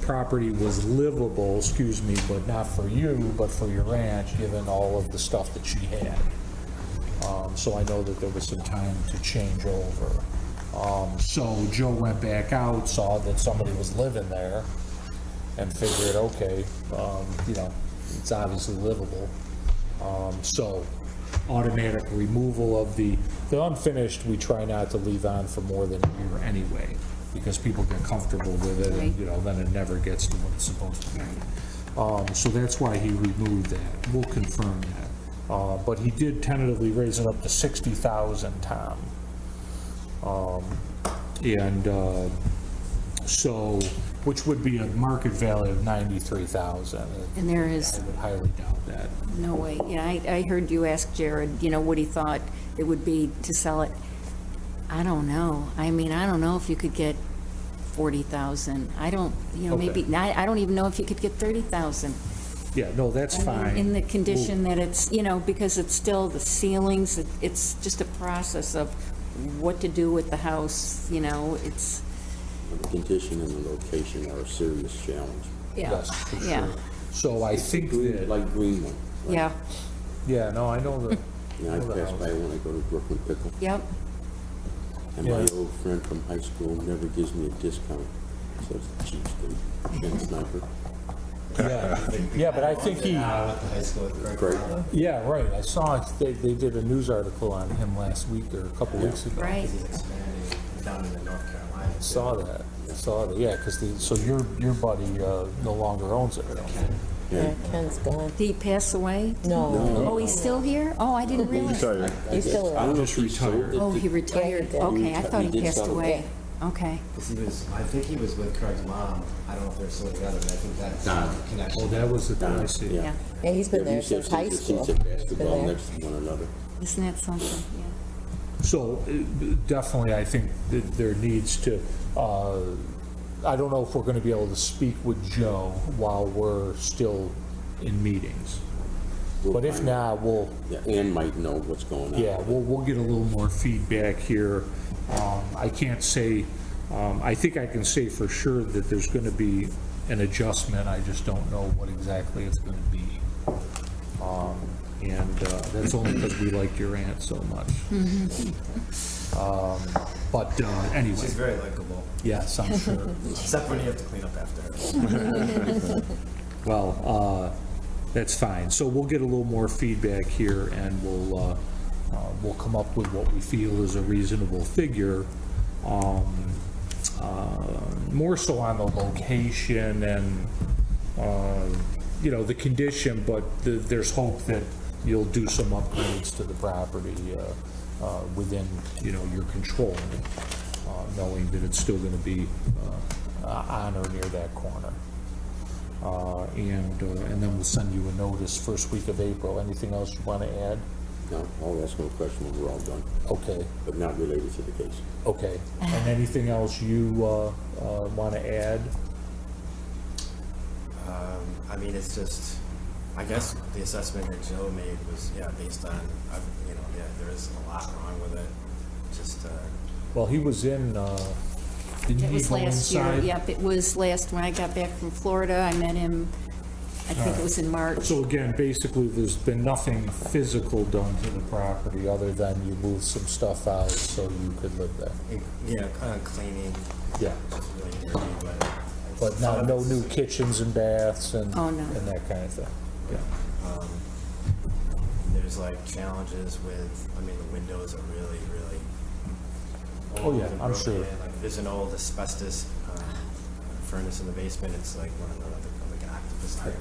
S1: property was livable, excuse me, but not for you, but for your aunt, given all of the stuff that she had. So I know that there was some time to change over. So Joe went back out, saw that somebody was living there, and figured, okay, you know, it's obviously livable. So automatic removal of the unfinished, we try not to leave on for more than a year anyway, because people get comfortable with it, and, you know, then it never gets to what it's supposed to be. So that's why he removed that. We'll confirm that. But he did tentatively raise it up to 60,000, Tom. So, which would be a market value of 93,000.
S11: And there is
S1: I would highly doubt that.
S11: no way. Yeah, I heard you ask Jared, you know, what he thought it would be to sell it. I don't know. I mean, I don't know if you could get 40,000. I don't, you know, maybe, I don't even know if you could get 30,000.
S1: Yeah, no, that's fine.
S11: In the condition that it's, you know, because it's still the ceilings, it's just a process of what to do with the house, you know, it's,
S6: The condition and the location are a serious challenge.
S11: yeah,
S1: Yes, for
S11: yeah,
S1: sure. So I think
S6: Green,
S1: that,
S6: like Greenland. right?
S11: yeah,
S1: yeah, no, I know that.
S6: Yeah, I pass by when I go to Brooklyn Pickle,
S11: yep.
S6: and my
S1: Yeah.
S6: old friend from high school never gives me a discount. So it's a cheapskate, Ken Sniper.
S1: Yeah, but I think he,
S9: Now at the high school with Greg.
S6: Great.
S1: yeah, right, I saw, they did a news article on him last week or a couple weeks ago.
S11: Right.
S9: He's expanding down into North Carolina.
S1: Saw that, yeah, because so your buddy no longer owns it, I don't think.
S10: Yeah, Ken's gone.
S11: Did he pass away?
S10: No,
S11: Oh, he's still here? Oh, I didn't realize.
S10: he's still
S6: I don't
S10: around.
S6: know if he sold it.
S11: Oh, he retired.
S10: Yeah,
S11: Okay, I thought
S6: he
S11: he
S6: did
S11: passed
S6: sell it.
S11: away. Okay.
S9: Because he was, I think he was with Craig's mom. I don't know if they're still together, but I think that's
S6: Nah.
S9: the connection.
S1: Oh, that was the thing, I see.
S6: Yeah.
S10: Yeah, he's been
S6: Yeah, we
S10: there
S6: used to have
S10: since high
S6: seats
S10: school.
S6: at
S10: He's been
S6: basketball
S10: there.
S6: next to one another.
S11: Isn't that something? Yeah.
S1: So definitely, I think that there needs to, I don't know if we're going to be able to speak with Joe while we're still in meetings.
S6: We'll
S1: But if
S6: find
S1: not, we'll,
S6: Yeah, Ann might know what's going on.
S1: yeah, we'll get a little more feedback here. I can't say, I think I can say for sure that there's going to be an adjustment, I just don't know what exactly it's going to be. And that's only because we liked your aunt so much. But anyway,
S9: She's very likable,
S1: yes, I'm sure.
S9: except when you have to clean up after her.
S1: Well, that's fine. So we'll get a little more feedback here, and we'll come up with what we feel is a reasonable figure. More so on the location and, you know, the condition, but there's hope that you'll do some upgrades to the property within, you know, your control, knowing that it's still going to be on or near that corner. And then we'll send you a notice first week of April. Anything else you want to add?
S6: No, I'll ask him a question when we're all done,
S1: Okay,
S6: but not related to the case.
S1: okay. And anything else you want to add?
S9: I mean, it's just, I guess the assessment that Joe made was, yeah, based on, you know, yeah, there is a lot wrong with it. Just,
S1: Well, he was in, didn't
S11: It
S1: he
S11: was
S1: go
S11: last year,
S1: inside?
S11: yep, it was last, when I got back from Florida, I met him, I think it was in March.
S1: So again, basically, there's been nothing physical done to the property other than you moved some stuff out so you could live there.
S9: yeah, cleaning,
S1: Yeah,
S9: Really nerdy,
S1: but no new kitchens and baths and,
S11: Oh, no.
S1: and that kind of thing, yeah.
S9: There's like challenges with, I mean, the windows are really, really
S1: Oh,
S9: old
S1: yeah,
S9: and
S1: I'm
S9: broken.
S1: sure.
S9: Like, there's an old asbestos furnace in the basement. It's like one of like an octopus type.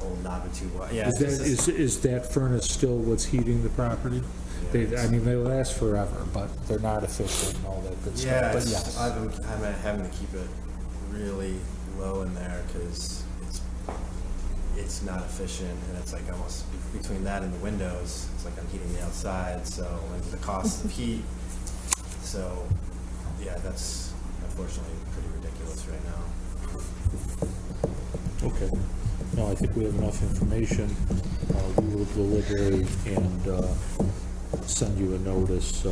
S9: Old Navitu. Yeah.
S1: Is that, is that furnace still what's heating the property? They, I mean, they last forever, but they're not efficient and all that good stuff,
S9: Yeah,
S1: but
S9: it's-
S1: yes.
S9: I'm having to keep it really low in there because it's not efficient, and it's like almost between that and the windows, it's like I'm heating the outside, so, and the cost of heat. So, yeah, that's unfortunately pretty ridiculous right now.
S1: Okay. No, I think we have enough information. We will deliberate and send you a notice.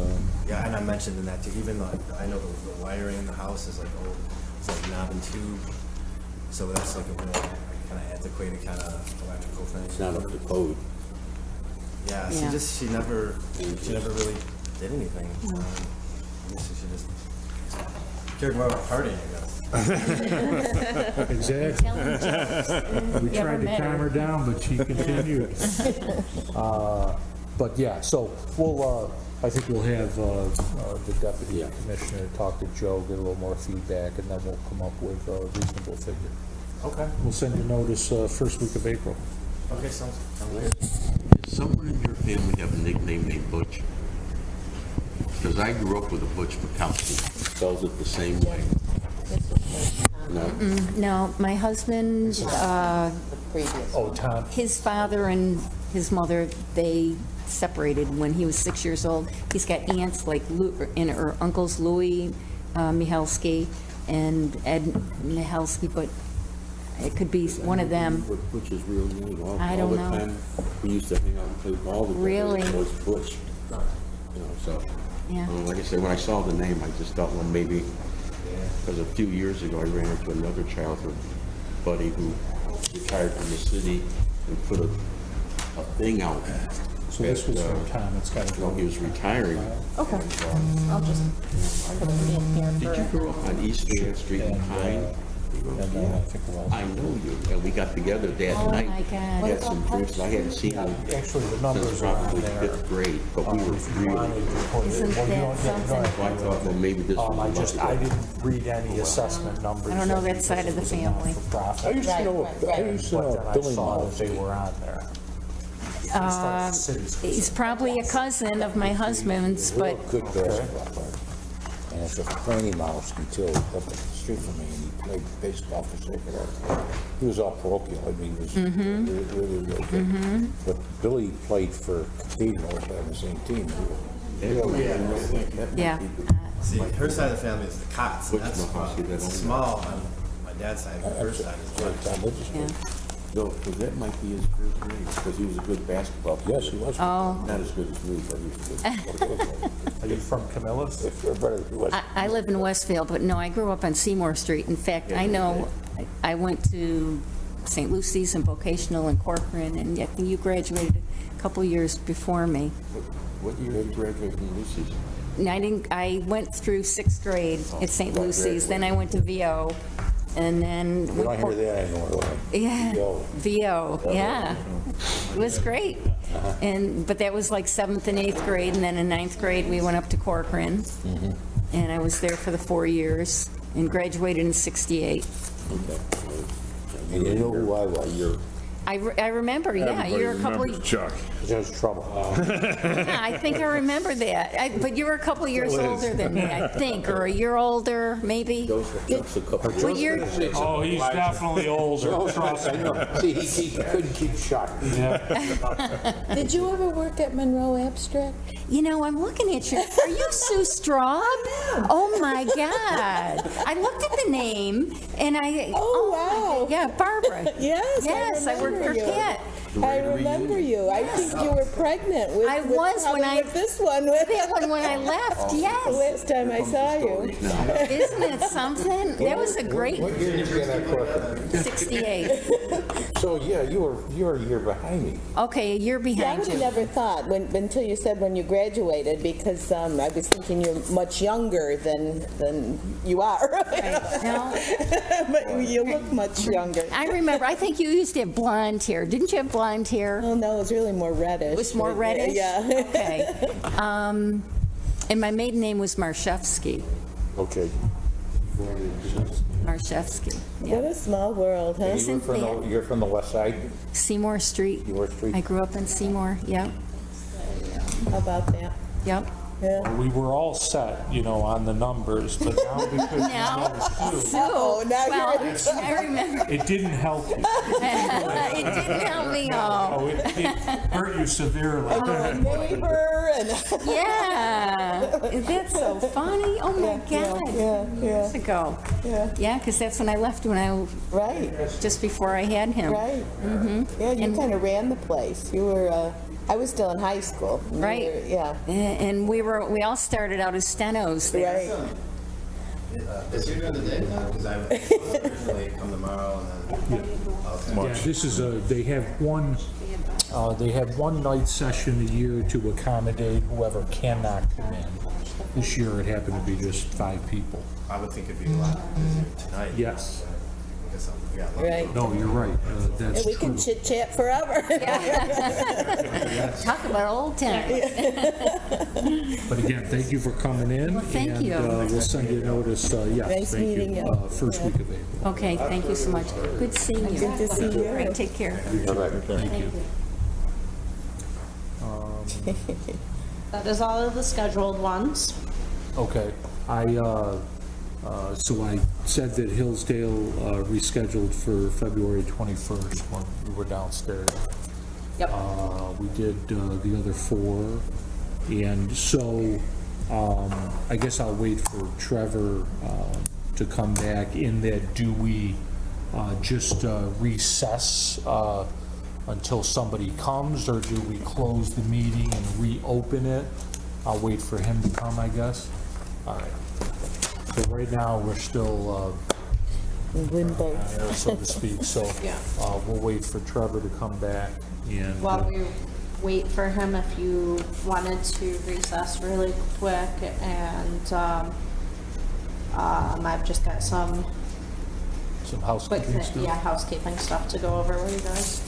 S9: Yeah, and I mentioned in that too, even though I know the wiring in the house is like old, it's like knob and tube, so that's like a real kind of antiquated kind of electrical thing.
S6: It's not up to code.
S9: Yeah,
S11: Yeah.
S9: she never really did anything. I guess she just cared more about partying, I guess.
S1: Exactly. We
S11: Never
S1: tried to
S11: met her.
S1: calm her down, but she continued. But yeah, so we'll, I think we'll have the deputy commissioner talk to Joe, get a little more feedback, and then we'll come up with a reasonable figure.
S9: Okay.
S1: We'll send you notice first week of April.
S9: Okay, sounds good.
S6: Does someone in your family have a nickname named Butch? Because I grew up with a Butch Bukowski. Spells it the same way. No?
S11: No, my husband,
S10: The previous.
S1: Oh, Tom?
S11: his father and his mother, they separated when he was 6 years old. He's got aunts like and her uncles Louis Mihalski and Ed Mihalski, but it could be one of them.
S6: What Butch's real name?
S11: I don't know.
S6: All the time, we used to hang out and play ball together.
S11: Really?
S6: It was Butch. You know, so,
S11: Yeah.
S6: like I said, when I saw the name, I just thought, well, maybe, because a few years ago, I ran into another childhood buddy who retired from the city and put a thing out.
S1: So this was from Tom, it's got to
S6: You know,
S1: go.
S6: he was retiring.
S10: Okay. I'll just, I'm gonna be in here
S6: Did you
S10: for,
S6: grow up on East Main Street in Pine?
S1: And I think we'll.
S6: I know you, and we got together that
S11: Oh,
S6: night.
S11: my God.
S6: We had some drinks, I hadn't seen him
S1: Actually, the
S6: since
S1: numbers are on
S6: probably
S1: there.
S6: fifth grade, but we were
S1: If you
S6: really,
S1: wanted to put it-
S11: Isn't
S1: well, you
S11: that
S1: don't- you don't
S11: something?
S1: have
S6: so I
S1: to,
S6: thought, well, maybe this was.
S1: I didn't read any assessment numbers.
S11: I don't know
S1: yet
S11: that side of the
S1: because it was a
S11: family.
S1: not-for-profit.
S5: I used to know, I used to
S1: But
S5: know
S1: then I
S5: Billy
S1: saw that
S5: Miles.
S1: they were on there. As far as the city's
S11: He's
S1: concerned.
S11: probably a cousin of my husband's, but
S5: Good basketball player. And it's a Franny Mouse until up the street from me, and he played baseball for Syracuse. He was all parochial, I mean, he was really good. But Billy played for Cathedral on the same team.
S11: yeah.
S9: See, her side of the family is the Cots, and
S6: Which
S9: that's
S6: Mahasi,
S9: it's
S6: that's-
S9: small on my dad's side, but her side is large.
S5: Tom Witherspoon.
S6: No, because that might be his first name, because he was a good basketball player.
S5: Yes, he was.
S11: Oh,
S6: Not as good as me, but he was good.
S1: Are you from Camillus?
S5: He was.
S11: I live in Westfield, but no, I grew up on Seymour Street. In fact, I know, I went to St. Lucy's and vocational in Corcoran, and I think you graduated a couple years before me.
S6: What year did you graduate from Lucy's?
S11: And I went through sixth grade at St. Lucy's, then I went to VO, and then.
S5: You don't hear that anymore, do you?
S11: Yeah,
S5: Yo.
S11: VO, yeah. It was great. But that was like 7th and 8th grade, and then in 9th grade, we went up to Corcoran. And I was there for the 4 years and graduated in 68.
S5: And you know who I was?
S11: I remember, yeah, you're a couple,
S3: Chuck.
S5: There was trouble.
S11: yeah, I think I remember that. But you were a couple years older than me, I think, or a year older, maybe?
S6: Joseph, a couple
S11: What year?
S1: Oh, he's definitely older, trust me.
S5: See, he couldn't keep shut.
S10: did you ever work at Monroe Abstract?
S11: You know, I'm looking at you. Are you Sue Straub? Oh, my God. I looked at the name, and I...
S10: Oh, wow.
S11: Yeah, Barbara.
S10: Yes, I
S11: Yes, I worked for
S10: remember you.
S11: Kat.
S10: I remember you. I think you were pregnant with,
S11: I was when
S10: probably with this one.
S11: That one when I left,
S10: The
S11: yes.
S10: last time I saw you.
S11: Isn't it something? That was a great
S5: What year did you get that corporate?
S11: 68.
S5: So, yeah, you were a year behind me.
S11: Okay, a year
S10: Yeah, I
S11: behind
S10: would have
S11: you.
S10: never thought until you said when you graduated, because I was thinking you're much younger than you are.
S11: No,
S10: But you look much younger.
S11: I remember, I think you used to have blonde hair. Didn't you have blonde hair?
S10: Oh, no, it was really more reddish.
S11: It was more reddish?
S10: Yeah.
S11: Okay. And my maiden name was Marshevsky.
S5: Okay.
S11: Marshevsky,
S10: What
S11: yeah.
S10: a small world, huh?
S11: Isn't that-
S5: You're from the west side?
S11: Seymour Street.
S5: Seymour Street?
S11: I grew up in Seymour, yep,
S10: How about that?
S11: yep.
S10: Yeah.
S1: We were all set, on the numbers, but now because
S11: Now,
S1: you know,
S11: Sue,
S10: Oh, now
S11: well,
S10: you're-
S11: I remember,
S1: it didn't help you.
S11: it didn't help me,
S1: Oh, it hurt you severely.
S10: Neighbor and.
S11: yeah. That's so funny, oh my God.
S10: Yeah,
S11: Years ago. Yeah, because that's when I left,
S10: right,
S11: just before I had him.
S10: right. Yeah, you kind of ran the place. You were, I was still in high school. You
S11: Right.
S10: were- Yeah,
S11: And we all started out as stenos there.
S10: right.
S9: Is you doing the day? Because I would originally come tomorrow and then. Okay.
S1: Yeah, this is they have one night session a year to accommodate whoever cannot come in. This year it happened to be just 5 people.
S9: I would think it'd be a lot busier tonight.
S1: Yes.
S9: Because we got
S10: Right.
S1: No, you're right. That's
S10: And we
S1: true.
S10: can chit chat forever.
S11: Talk about old times.
S1: But again, thank you for coming in.
S11: Well, thank you.
S1: And we'll send you a notice, yes,
S10: Nice
S1: thank
S10: meeting
S1: you,
S10: you.
S1: first week of April.
S11: Okay, thank you so much. Good seeing you.
S10: Good to see you.
S11: All right, take care.
S1: Thank you.
S4: That is all of the scheduled ones.
S1: Okay, so I said that Hillsdale rescheduled for February 21st when we were downstairs.
S4: Yep.
S1: We did the other 4, and so I guess I'll wait for Trevor to come back in that. Do we just recess until somebody comes, or do we close the meeting and reopen it? I'll wait for him to come, I guess. All right. So right now, we're still
S10: Limbo.
S1: on air, so to speak, so we'll wait for Trevor to come back and.
S4: While we wait for him, if you wanted to recess really quick, and I've just got some
S1: Some
S4: quick,
S1: housekeeping stuff.
S4: housekeeping stuff to go over with you guys.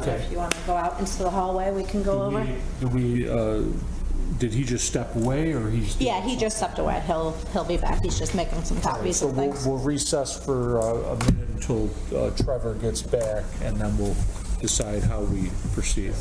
S1: Okay.
S4: If you want to go out into the hallway, we can go over.
S1: Did he just step away, or he's?
S4: Yeah, he just stepped away. He'll be back. He's just making some copies
S1: So
S4: of things.
S1: we'll recess for a minute until Trevor gets back, and then we'll decide how we proceed.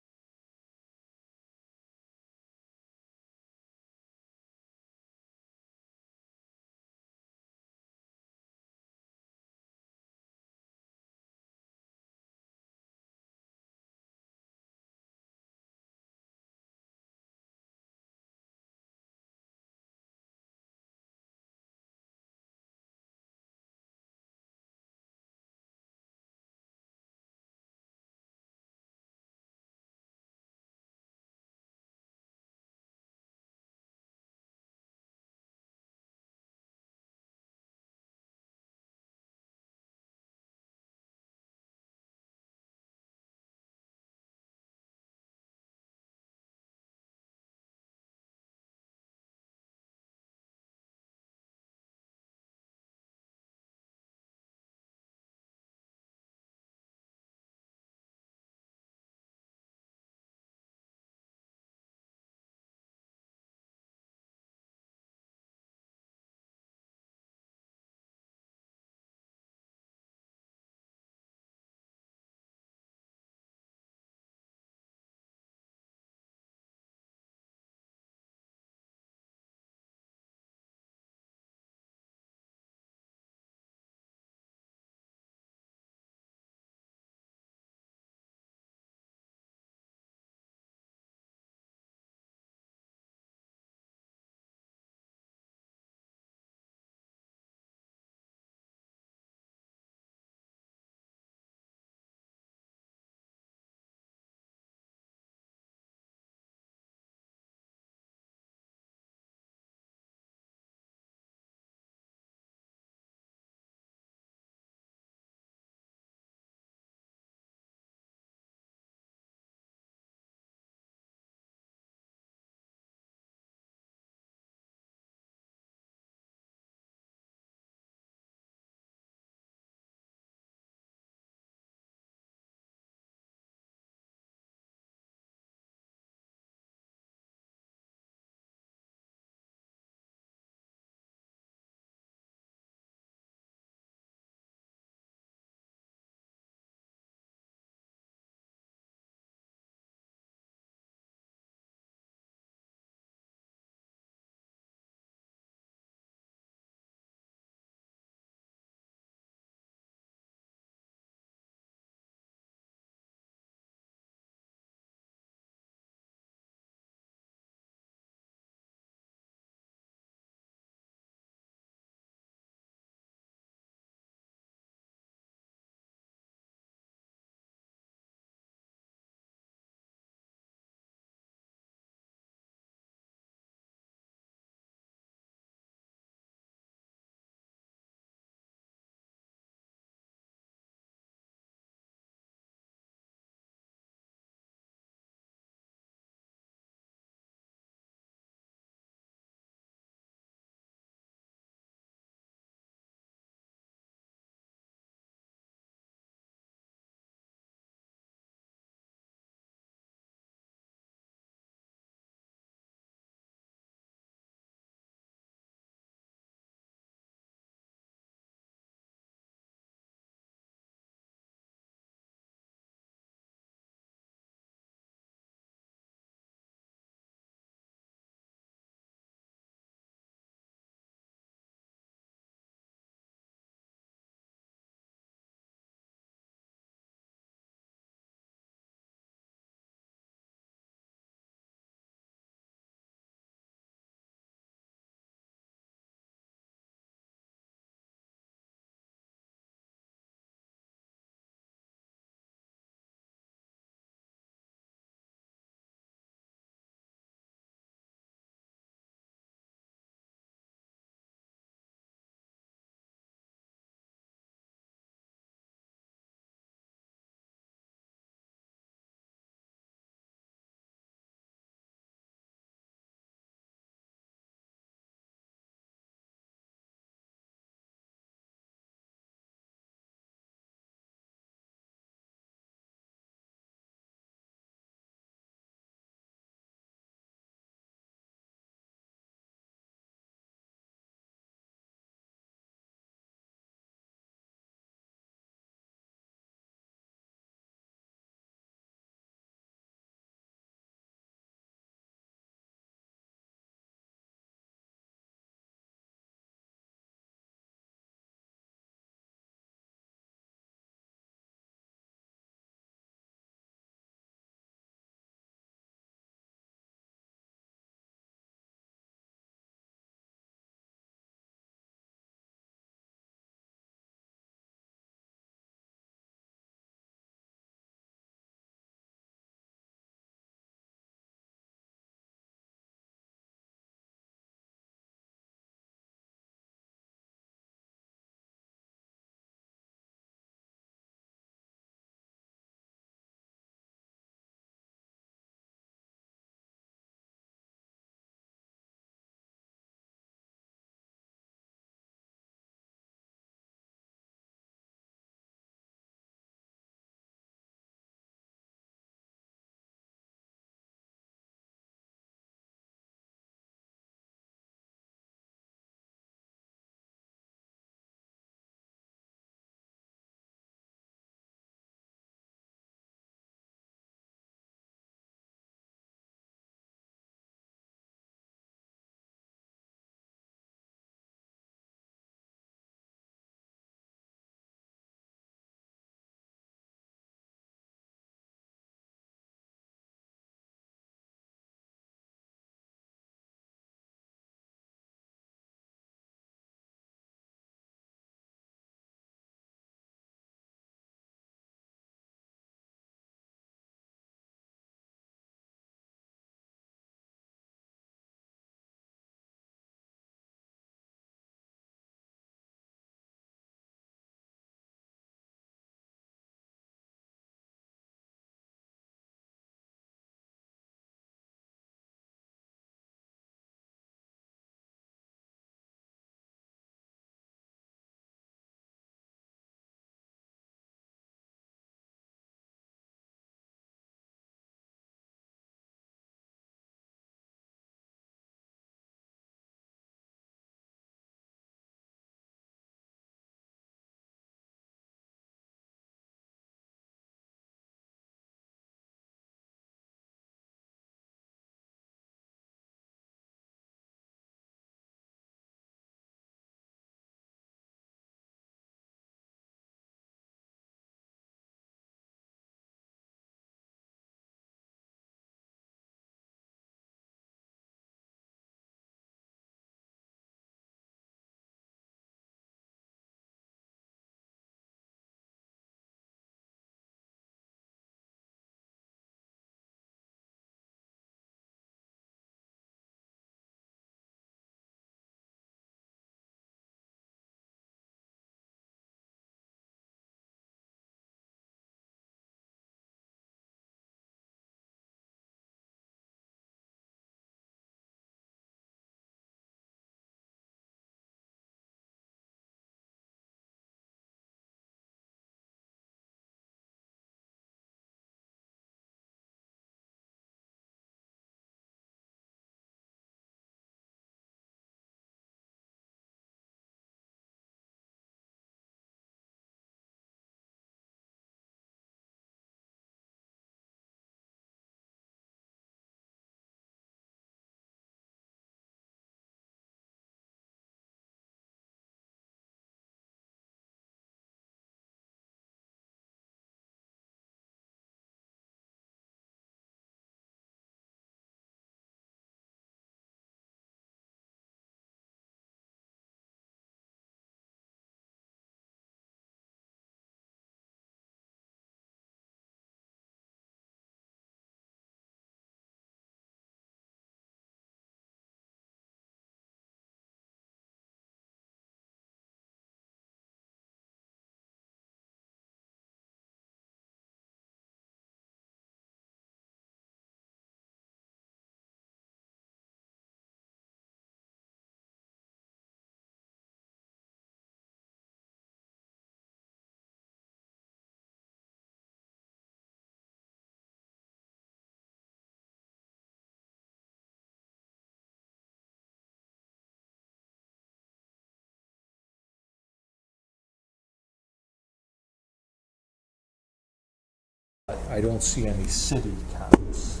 S1: I don't see any city comps.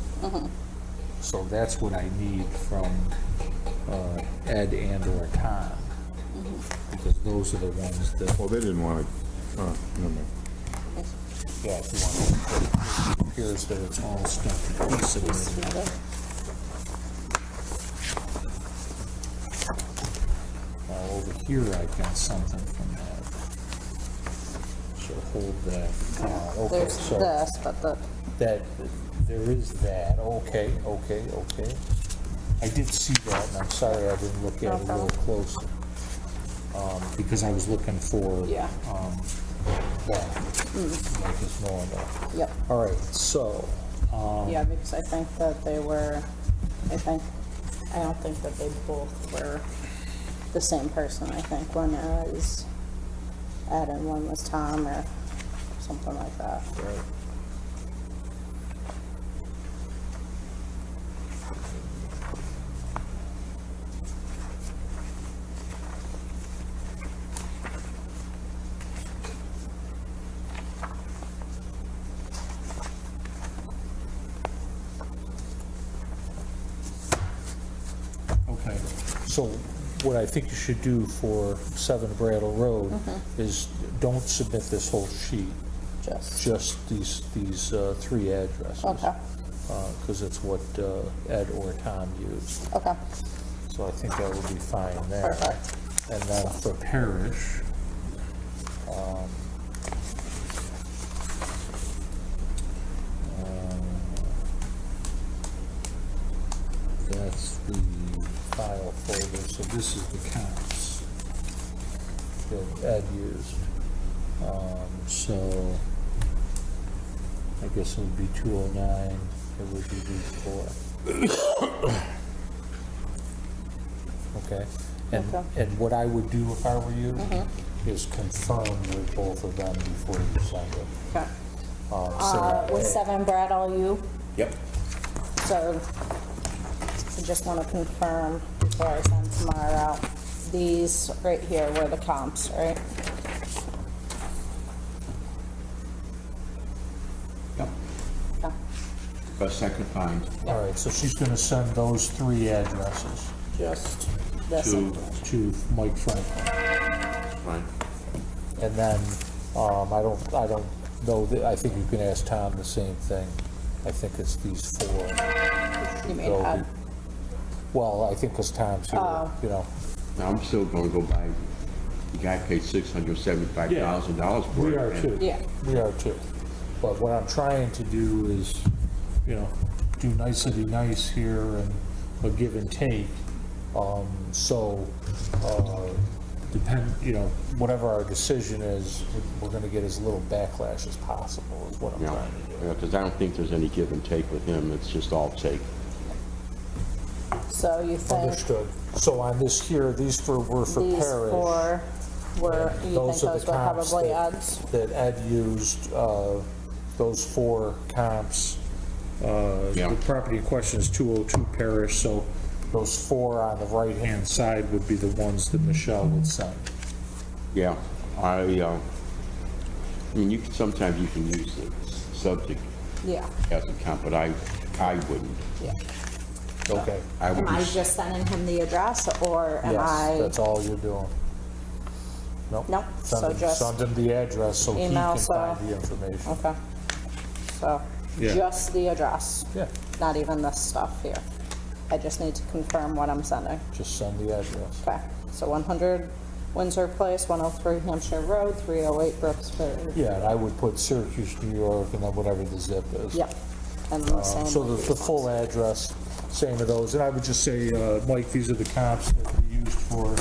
S1: So that's what I need from Ed and or Tom, because those are the ones that,
S3: Well, they didn't want to, never mind.
S1: yeah, if you want to, it appears that it's all stuff in pieces. Over here, I've got something from that. So hold that. Okay,
S4: There's
S1: so
S4: this, but
S1: that, there is that. Okay. I did see that, and I'm sorry I didn't look at it a little closer. Because I was looking for,
S4: Yeah.
S1: that, like it's normal.
S4: Yep.
S1: All right, so,
S4: Yeah, because I think that they were, I don't think that they both were the same person. I think one was Ed and one was Tom or something like that.
S1: right. Okay, so what I think you should do for 7 Brattle Road is don't submit this whole sheet, just these 3 addresses.
S4: Okay.
S1: Because it's what Ed or Tom used.
S4: Okay.
S1: So I think that would be fine there.
S4: Perfect.
S1: And then for parish, that's the file folder, so this is the counts that Ed used. So I guess it would be 209, it would be these 4. Okay?
S4: Okay.
S1: And what I would do if I were you is confirm with both of them before you send it.
S4: Okay.
S1: Say,
S4: Was
S1: hey,
S4: 7 Brattle you?
S6: Yep.
S4: So I just want to confirm before I send tomorrow out. These right here were the comps, right?
S6: Yep.
S4: Okay.
S6: Best I could find.
S1: All right, so she's gonna send those 3 addresses
S4: Just this.
S6: To-
S4: information.
S1: to Mike Franklin.
S6: Fine.
S1: And then, I don't know, I think you can ask Tom the same thing. I think it's these 4.
S4: You mean
S1: They'll
S4: Ed?
S1: be- Well, I think because Tom's here,
S4: Oh.
S1: you know.
S6: Now, I'm still gonna go by, the guy paid $675,000 for it.
S1: We are
S6: and-
S1: too.
S4: Yeah.
S1: We are too. But what I'm trying to do is, you know, do nicety nice here and a give and take. So, you know, whatever our decision is, we're gonna get as little backlash as possible is what I'm
S6: Yeah,
S1: trying to do.
S6: because I don't think there's any give and take with him, it's just all take.
S4: So you think
S1: Understood. So on this here, these were for
S4: these
S1: parish.
S4: 4 were, you think
S1: Those are
S4: those
S1: the
S4: were
S1: comps
S4: probably Ed's?
S1: that Ed used, those 4 comps.
S6: Yeah.
S1: The property in question is 202 Parish, so those 4 on the right-hand side would be the ones that Michelle would send.
S6: Yeah, I mean, sometimes you can use the subject
S4: Yeah,
S6: as a comp, but I wouldn't.
S4: yeah.
S1: Okay.
S6: I would
S4: Am I
S6: just,
S4: just sending him the address or am
S1: Yes,
S4: I?
S1: that's all you're doing. Nope.
S4: Nope, so just
S1: Send him the address so he
S4: email,
S1: can
S4: so-
S1: find the information.
S4: Okay. So
S1: Yeah.
S4: just the address,
S1: Yeah,
S4: not even this stuff here. I just need to confirm what I'm sending.
S1: just send the address.
S4: Okay, so 100 Windsor Place, 103 Hampshire Road, 308 Brooksford.
S1: Yeah, and I would put Syracuse, New York, and then whatever the zip is.
S4: Yep, and then the same.
S1: So
S4: with
S1: the
S4: these
S1: full
S4: ones.
S1: address, same of those, and I would just say, Mike, these are the comps that we used for,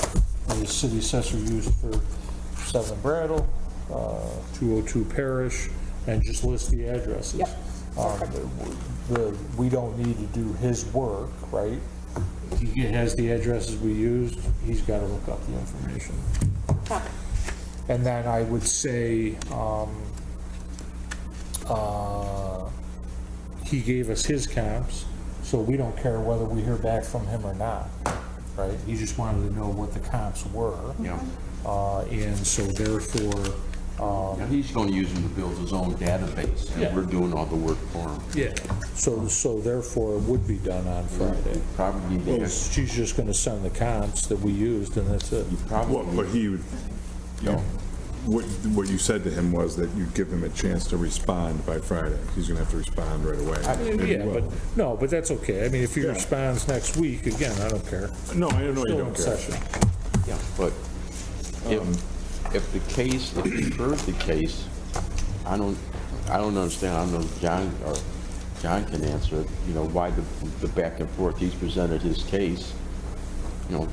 S1: the city assessor used for 7 Brattle, 202 Parish, and just list the addresses.
S4: Yep,
S1: We don't need to do his work, right? He has the addresses we used, he's got to look up the information.
S4: Okay.
S1: And then I would say, he gave us his comps, so we don't care whether we hear back from him or not, right? He just wanted to know what the comps were.
S6: yeah,
S1: And so therefore,
S6: Now, he's gonna use them to build his own database,
S1: Yeah.
S6: and we're doing all the work for him.
S1: Yeah, so therefore it would be done on Friday.
S6: Probably be there.
S1: She's just gonna send the comps that we used, and that's it.
S3: Well, but he would, you know, what you said to him was that you'd give him a chance to respond by Friday. He's gonna have to respond right away. Maybe he
S1: Yeah,
S3: will.
S1: but, no, but that's okay. I mean, if he
S3: Yeah.
S1: responds next week, again, I don't care.
S3: No, I know you
S1: Still in
S3: don't care.
S1: session.
S6: Yeah, but if the case, if you heard the case, I don't understand, I don't know if John can answer it, you know, why the back and forth, he's presented his case, you know.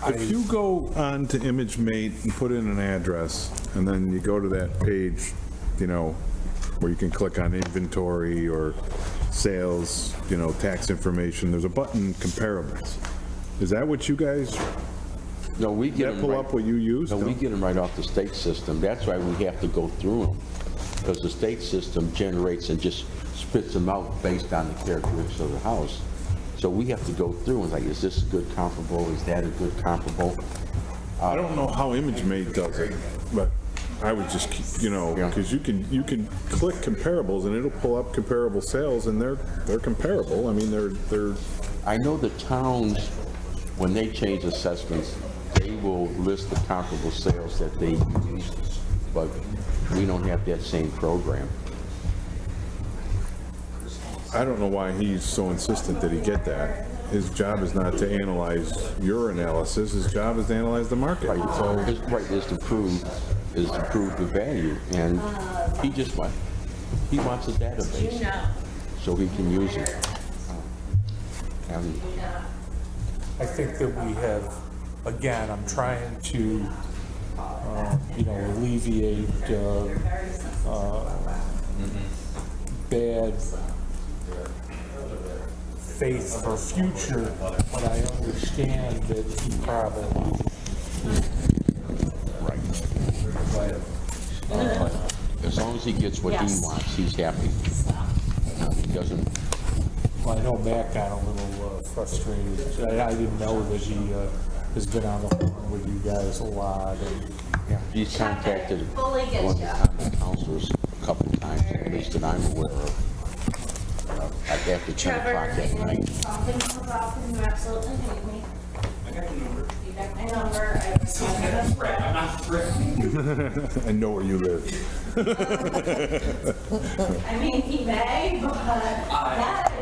S3: If you go on to ImageMate and put in an address, and then you go to that page, you know, where you can click on inventory or sales, you know, tax information, there's a button comparables. Is that what you guys,
S6: No, we
S3: does
S6: get
S3: that
S6: them
S3: pull
S6: right,
S3: up what you use?
S6: no, we get them right off the state system. That's why we have to go through them. Because the state system generates and just spits them out based on the characteristics of the house. So we have to go through and like, is this a good comparable? Is that a good comparable?
S3: I don't know how ImageMate does it, but I would just, keep, you know, because you can click comparables and it'll pull up comparable sales and they're comparable. I mean, they're
S6: I know the towns, when they change assessments, they will list the comparable sales that they use, but we don't have that same program.
S3: I don't know why he's so insistent that he get that. His job is not to analyze your analysis, his job is to analyze the market.
S6: Right, so his right is to prove the value, and he wants a database, so he can use it. And
S1: I think that we have, again, I'm trying to, alleviate bad faith for future, but I understand that he probably,
S6: as long as he gets what he wants, he's happy. He doesn't,
S1: well, I know Matt got a little frustrated. I didn't know that he has been on the phone with you guys a lot, and
S6: he's contacted one of the councilors a couple of times, at least that I'm aware of. After 10 o'clock at night.
S12: Something comes up and you absolutely hate me. I got your number. You got my number. I was
S13: I'm not threatening.
S3: I know where you live.
S12: I mean, he may, but that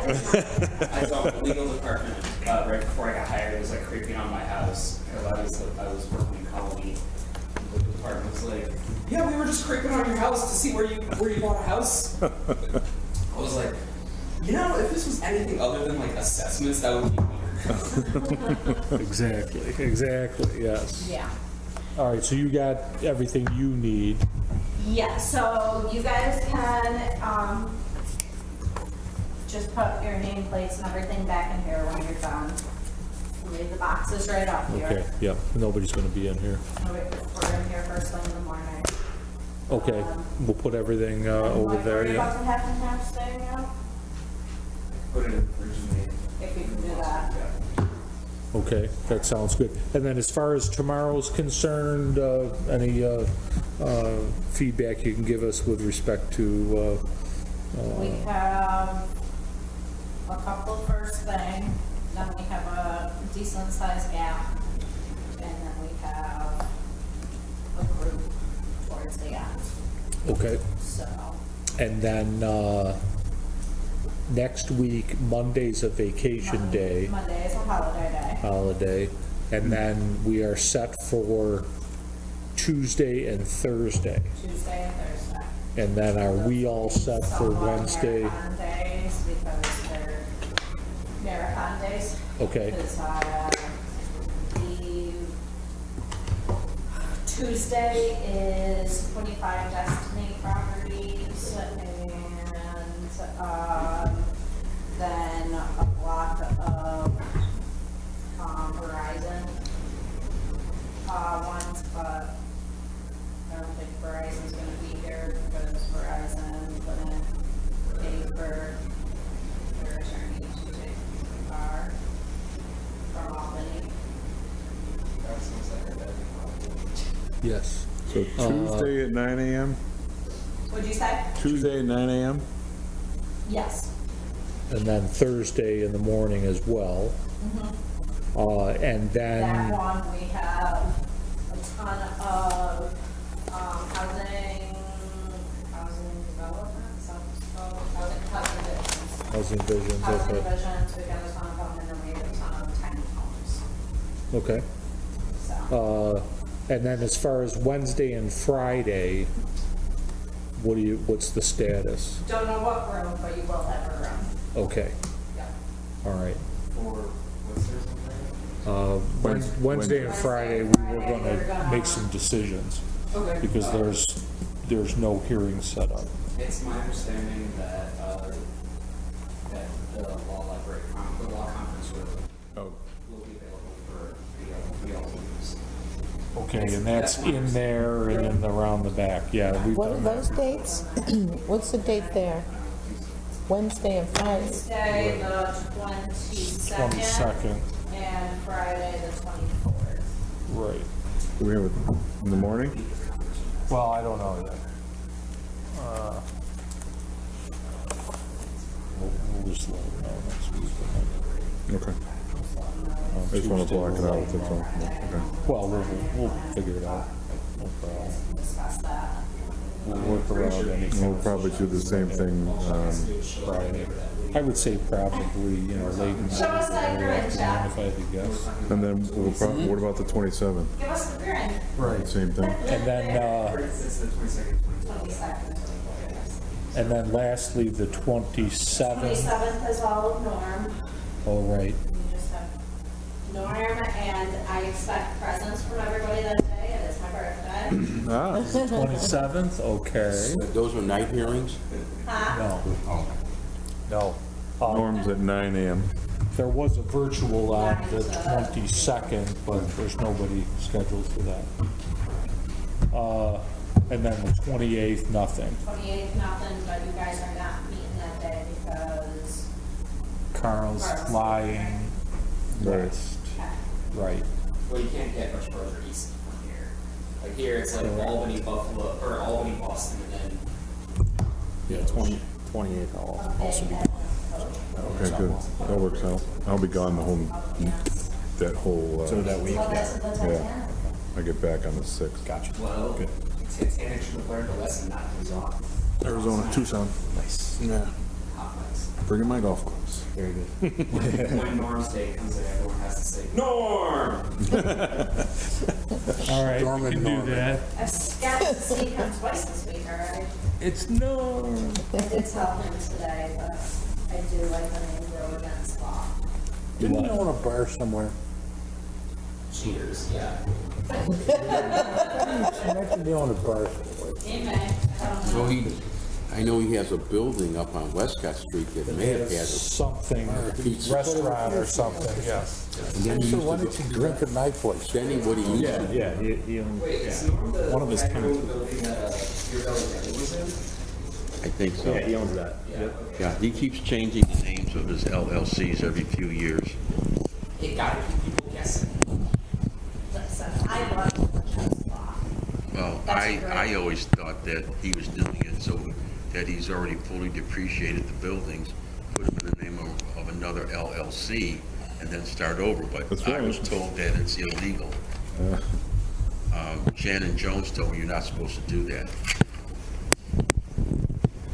S13: I was on the legal department right before I got hired. It was like creeping on my house because I was working in Colony. The department was like, "Yeah, we were just creeping on your house to see where you bought a house." I was like, you know, if this was anything other than like assessments, that would be weird.
S1: exactly, yes.
S12: yeah.
S1: All right, so you got everything you need.
S12: Yeah, so you guys can, just put your nameplates and everything back in here when you're done. Leave the boxes right up here.
S1: Okay, yep, nobody's gonna be in here.
S12: We're in here first thing in the morning.
S1: Okay, we'll put everything over there,
S12: Worry
S1: yeah.
S12: about the half and half staying out,
S13: Put it originally.
S12: if you can do that.
S1: Okay, that sounds good. And then as far as tomorrow's concerned, any feedback you can give us with respect to,
S12: We have a couple first thing, then we have a decent sized gap, and then we have a group towards the end,
S1: okay?
S12: so.
S1: And then next week, Monday's a vacation day,
S12: Monday is a holiday day.
S1: and then we are set for Tuesday and Thursday.
S12: Tuesday and Thursday.
S1: And then are we all set for
S12: Somewhat
S1: Wednesday?
S12: Marathon days, because they're marathon days.
S1: Okay.
S12: Because, the Tuesday is 25 Destiny properties, and, then a block of, Verizon, ones, but I don't think Verizon's gonna be here, because Verizon couldn't pay for their attorney to take the car from Albany.
S13: That seems like a bad
S1: Yes.
S3: So Tuesday at 9 AM?
S12: What'd you say?
S3: Tuesday at 9 AM?
S12: Yes.
S1: And then Thursday in the morning as well. And
S12: That
S1: then,
S12: one, we have a ton of, housing development, housing visions.
S1: housing visions,
S12: Housing
S1: okay.
S12: visions, we got a ton of them, and then we have a ton of tiny homes,
S1: Okay.
S12: so.
S1: And then as far as Wednesday and Friday, what's the status?
S12: Don't know what room, but you will have a room.
S1: Okay,
S12: Yeah.
S1: all right.
S13: For, what's there something?
S1: Wednesday and Friday, we were gonna make some decisions,
S13: Okay.
S1: because there's no hearing set up.
S13: It's my understanding that, that the law library, the law conference room will be available for the all use.
S1: Okay, and that's in there and then around the back, yeah. we've
S10: What are
S1: done that.
S10: those dates? What's the date there? Wednesday and Friday?
S12: Wednesday, the 22nd,
S1: 22nd,
S12: and Friday, the 24th.
S1: right.
S3: Do we have it in the morning?
S1: Well, I don't know yet. We'll just let it know next week.
S3: Okay. I just want to block it out, that's all. Okay.
S1: Well, we'll figure it out. No problem.
S12: Discuss that.
S1: We'll work around anything.
S3: We'll probably do the same thing,
S1: Friday. I would say probably, late in the
S12: Show us that grid,
S1: afternoon,
S12: Jeff.
S1: if I had to guess.
S3: and then what about the 27th?
S12: Give us the grid.
S1: Right.
S3: Same thing?
S1: And then,
S13: It's the 22nd.
S12: 22nd, 24th.
S1: and then lastly, the 27th.
S12: 27th is all of Norm.
S1: Oh, right.
S12: We just have Norm, and I expect presents from everybody that day, and it's my birthday.
S3: Ah,
S1: 27th, okay.
S6: Those are night hearings?
S12: Huh?
S1: No. No.
S3: Norm's at 9 AM.
S1: There was a virtual on the 22nd, but there's nobody scheduled for that. And then the 28th, nothing.
S12: 28th, nothing, but you guys are not meeting that day because,
S1: Carl's flying west. Right.
S13: Well, you can't get much further east from here. Like here, it's like Albany, Buffalo, or Albany, Boston, and then.
S1: Yeah, 28th, I'll also be gone.
S3: Okay, good. That works out. I'll be gone that whole,
S1: that week,
S12: well, that's the
S3: yeah.
S12: 10th.
S3: I get back on the 6th.
S1: Gotcha.
S13: Well, Titanic should have learned a lesson, not to off.
S3: Arizona, Tucson.
S1: Nice.
S3: Yeah.
S13: Hot legs.
S3: Bringing my golf clubs.
S1: Very good.
S13: When Norm's day comes in, everyone has to say, Norm!
S1: All right, we can do that.
S12: I've scattered to see him twice this week already.
S1: It's no.
S12: I did tell him today, but I do like the name Row Against Law.
S5: Didn't you own a bar somewhere?
S13: Cheers, yeah.
S5: Imagine you own a bar somewhere.
S12: He may, I don't know.
S6: Well, I know he has a building up on Westcott Street that may have had a
S1: Something,
S6: pizza.
S1: restaurant or something, yes.
S6: And then he
S5: So
S6: used
S5: why
S6: to,
S5: don't you drink at my place?
S6: then he, what he used to,
S1: Yeah, he owns.
S13: Wait, is Norm the
S1: One of his
S13: guy who
S1: tenants.
S13: owned the building that your belly was in?
S6: I think so.
S1: he owns that.
S6: Yeah, he keeps changing the names of his LLCs every few years.
S13: It gotta keep people guessing.
S12: Listen, I love Row Against Law.
S6: Well,
S12: That's
S6: I
S12: great.
S6: always thought that he was doing it so that he's already fully depreciated the buildings, put them in the name of another LLC, and then start over, but
S3: That's
S6: I
S3: right.
S6: was told that it's illegal. Shannon Jones told me you're not supposed to do that.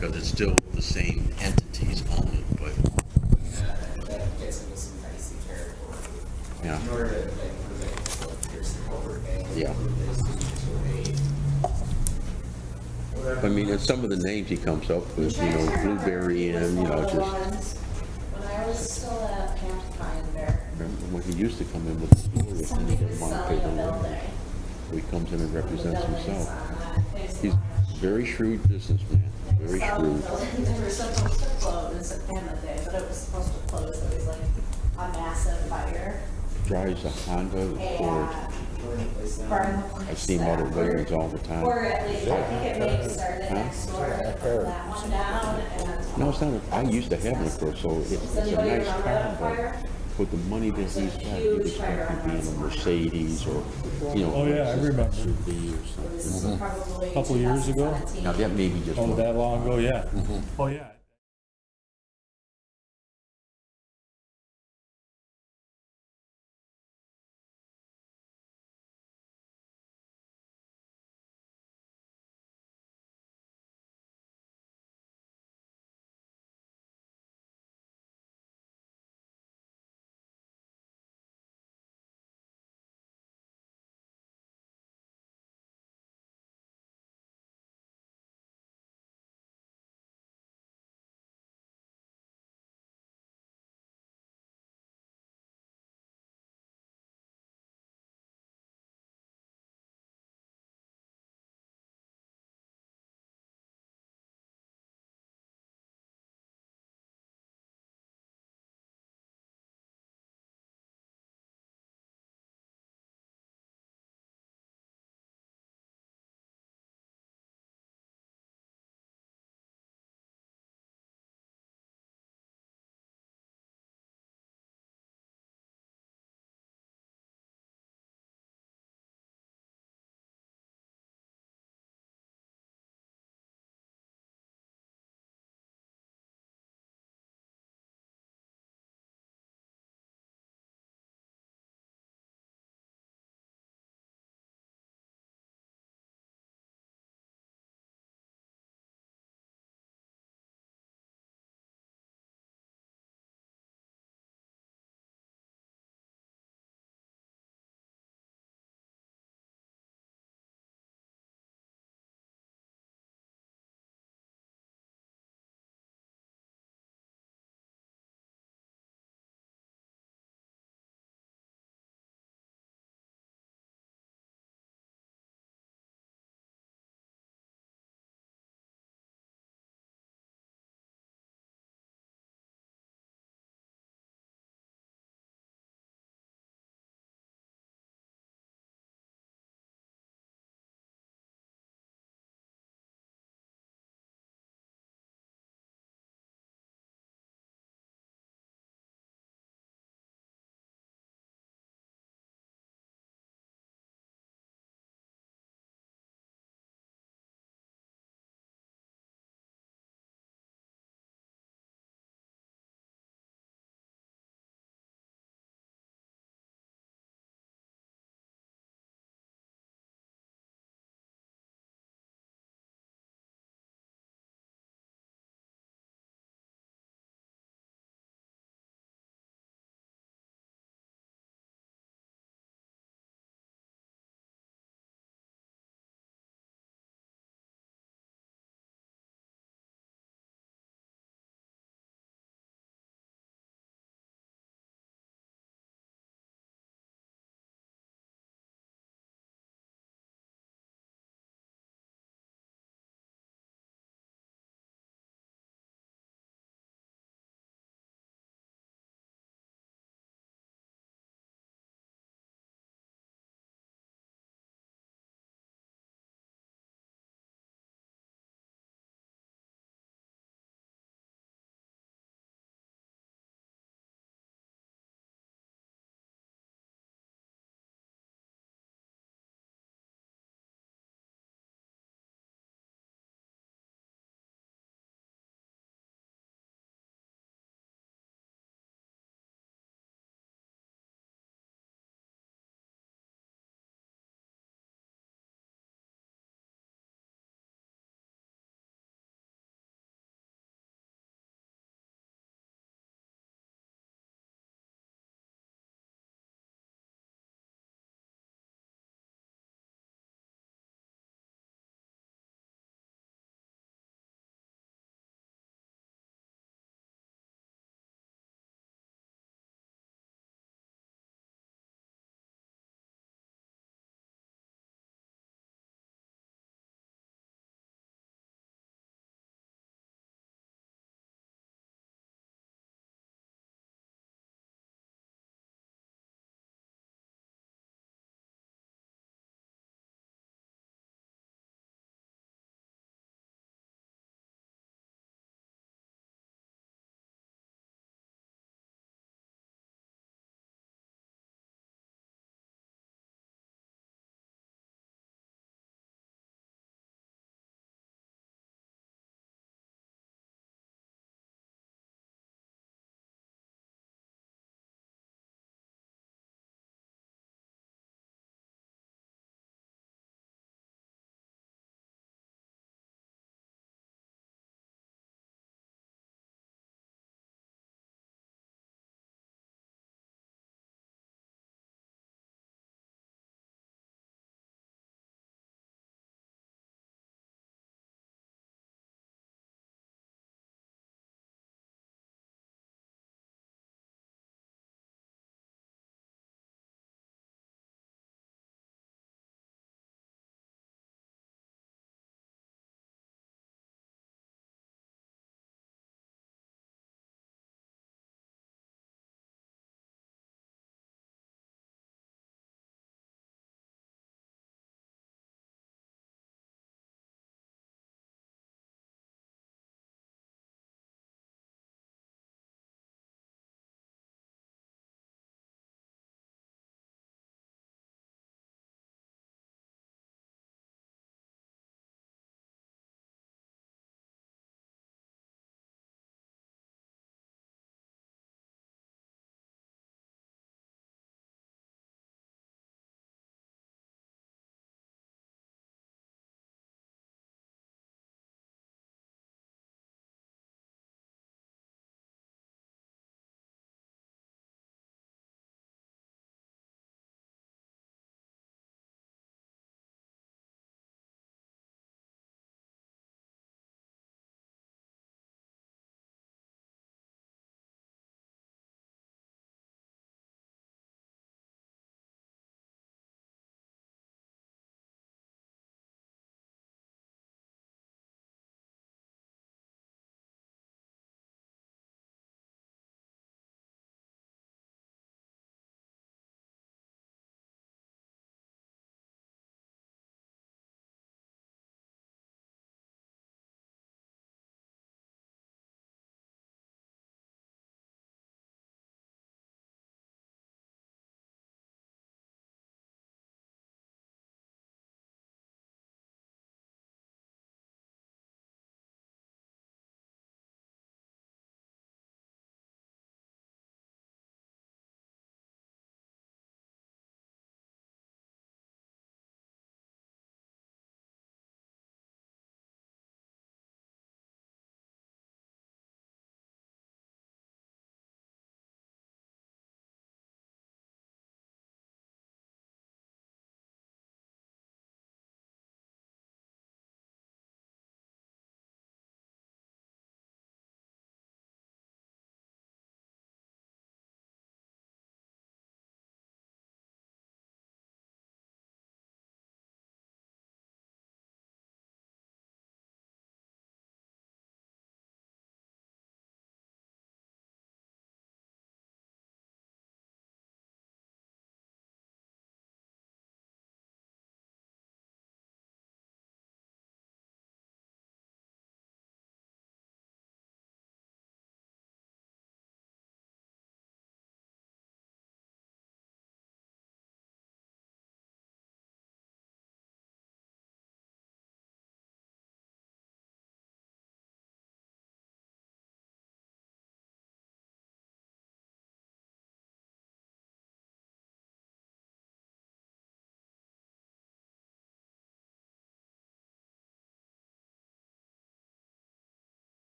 S6: Because it's still the same entities own it, but,
S13: That gets into some dicey territory.
S6: yeah,
S13: In order to, like, prove it, like, here's the corporate name.
S6: Yeah.
S13: This is
S6: I mean, and some of the names he comes up with, Blueberry and, just,
S12: When I was still at Camp Finder,
S6: remember when he used to come in with the story, and he
S12: somebody
S6: didn't
S12: was
S6: want to pay
S12: selling
S6: the
S12: a
S6: rent.
S12: building.
S6: So he comes in and
S12: The
S6: represents
S12: buildings
S6: himself.
S12: on that face
S6: He's
S12: line.
S6: very shrewd businessman, very
S12: Selling
S6: shrewd.
S12: buildings. They were supposed to close in the day, but it was supposed to close. There was like a massive fire
S6: Drives a Honda Accord.
S12: and burned the place
S6: I see him out at
S12: down.
S6: Wegmans all the time.
S12: Or at least, I think it maybe started next door, that one down, and
S6: No, it's not, I used to have an Accord, so it's
S12: does
S6: a
S12: anybody
S6: nice
S12: remember that
S6: car,
S12: fire?
S6: with the money that he's got, you'd expect him to be in a Mercedes or, you know.
S1: Oh, yeah, I remember.
S6: SUV or something.
S12: Probably
S1: Couple years ago?
S12: 2017.
S6: Now, that may be just.
S1: Oh, that long ago, yeah. Oh, yeah.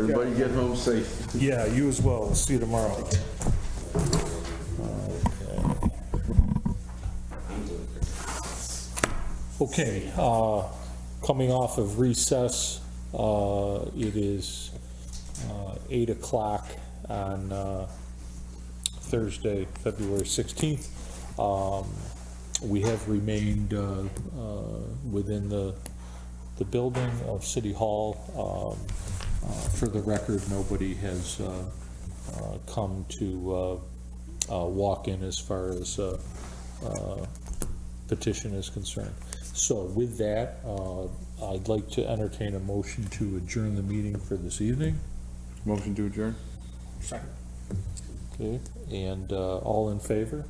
S3: Everybody get home safe.
S1: Yeah, you as well. We'll see you tomorrow. Okay, coming off of recess, it is 8 o'clock on Thursday, February 16th. We have remained within the building of City Hall. For the record, nobody has come to walk in as far as petition is concerned. So with that, I'd like to entertain a motion to adjourn the meeting for this evening.
S3: Motion to adjourn?
S1: Second. Okay, and all in favor?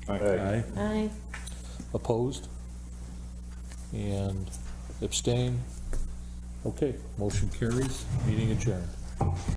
S1: Aye.
S11: Aye.
S1: Opposed? And abstain? Okay, motion carries, meeting adjourned.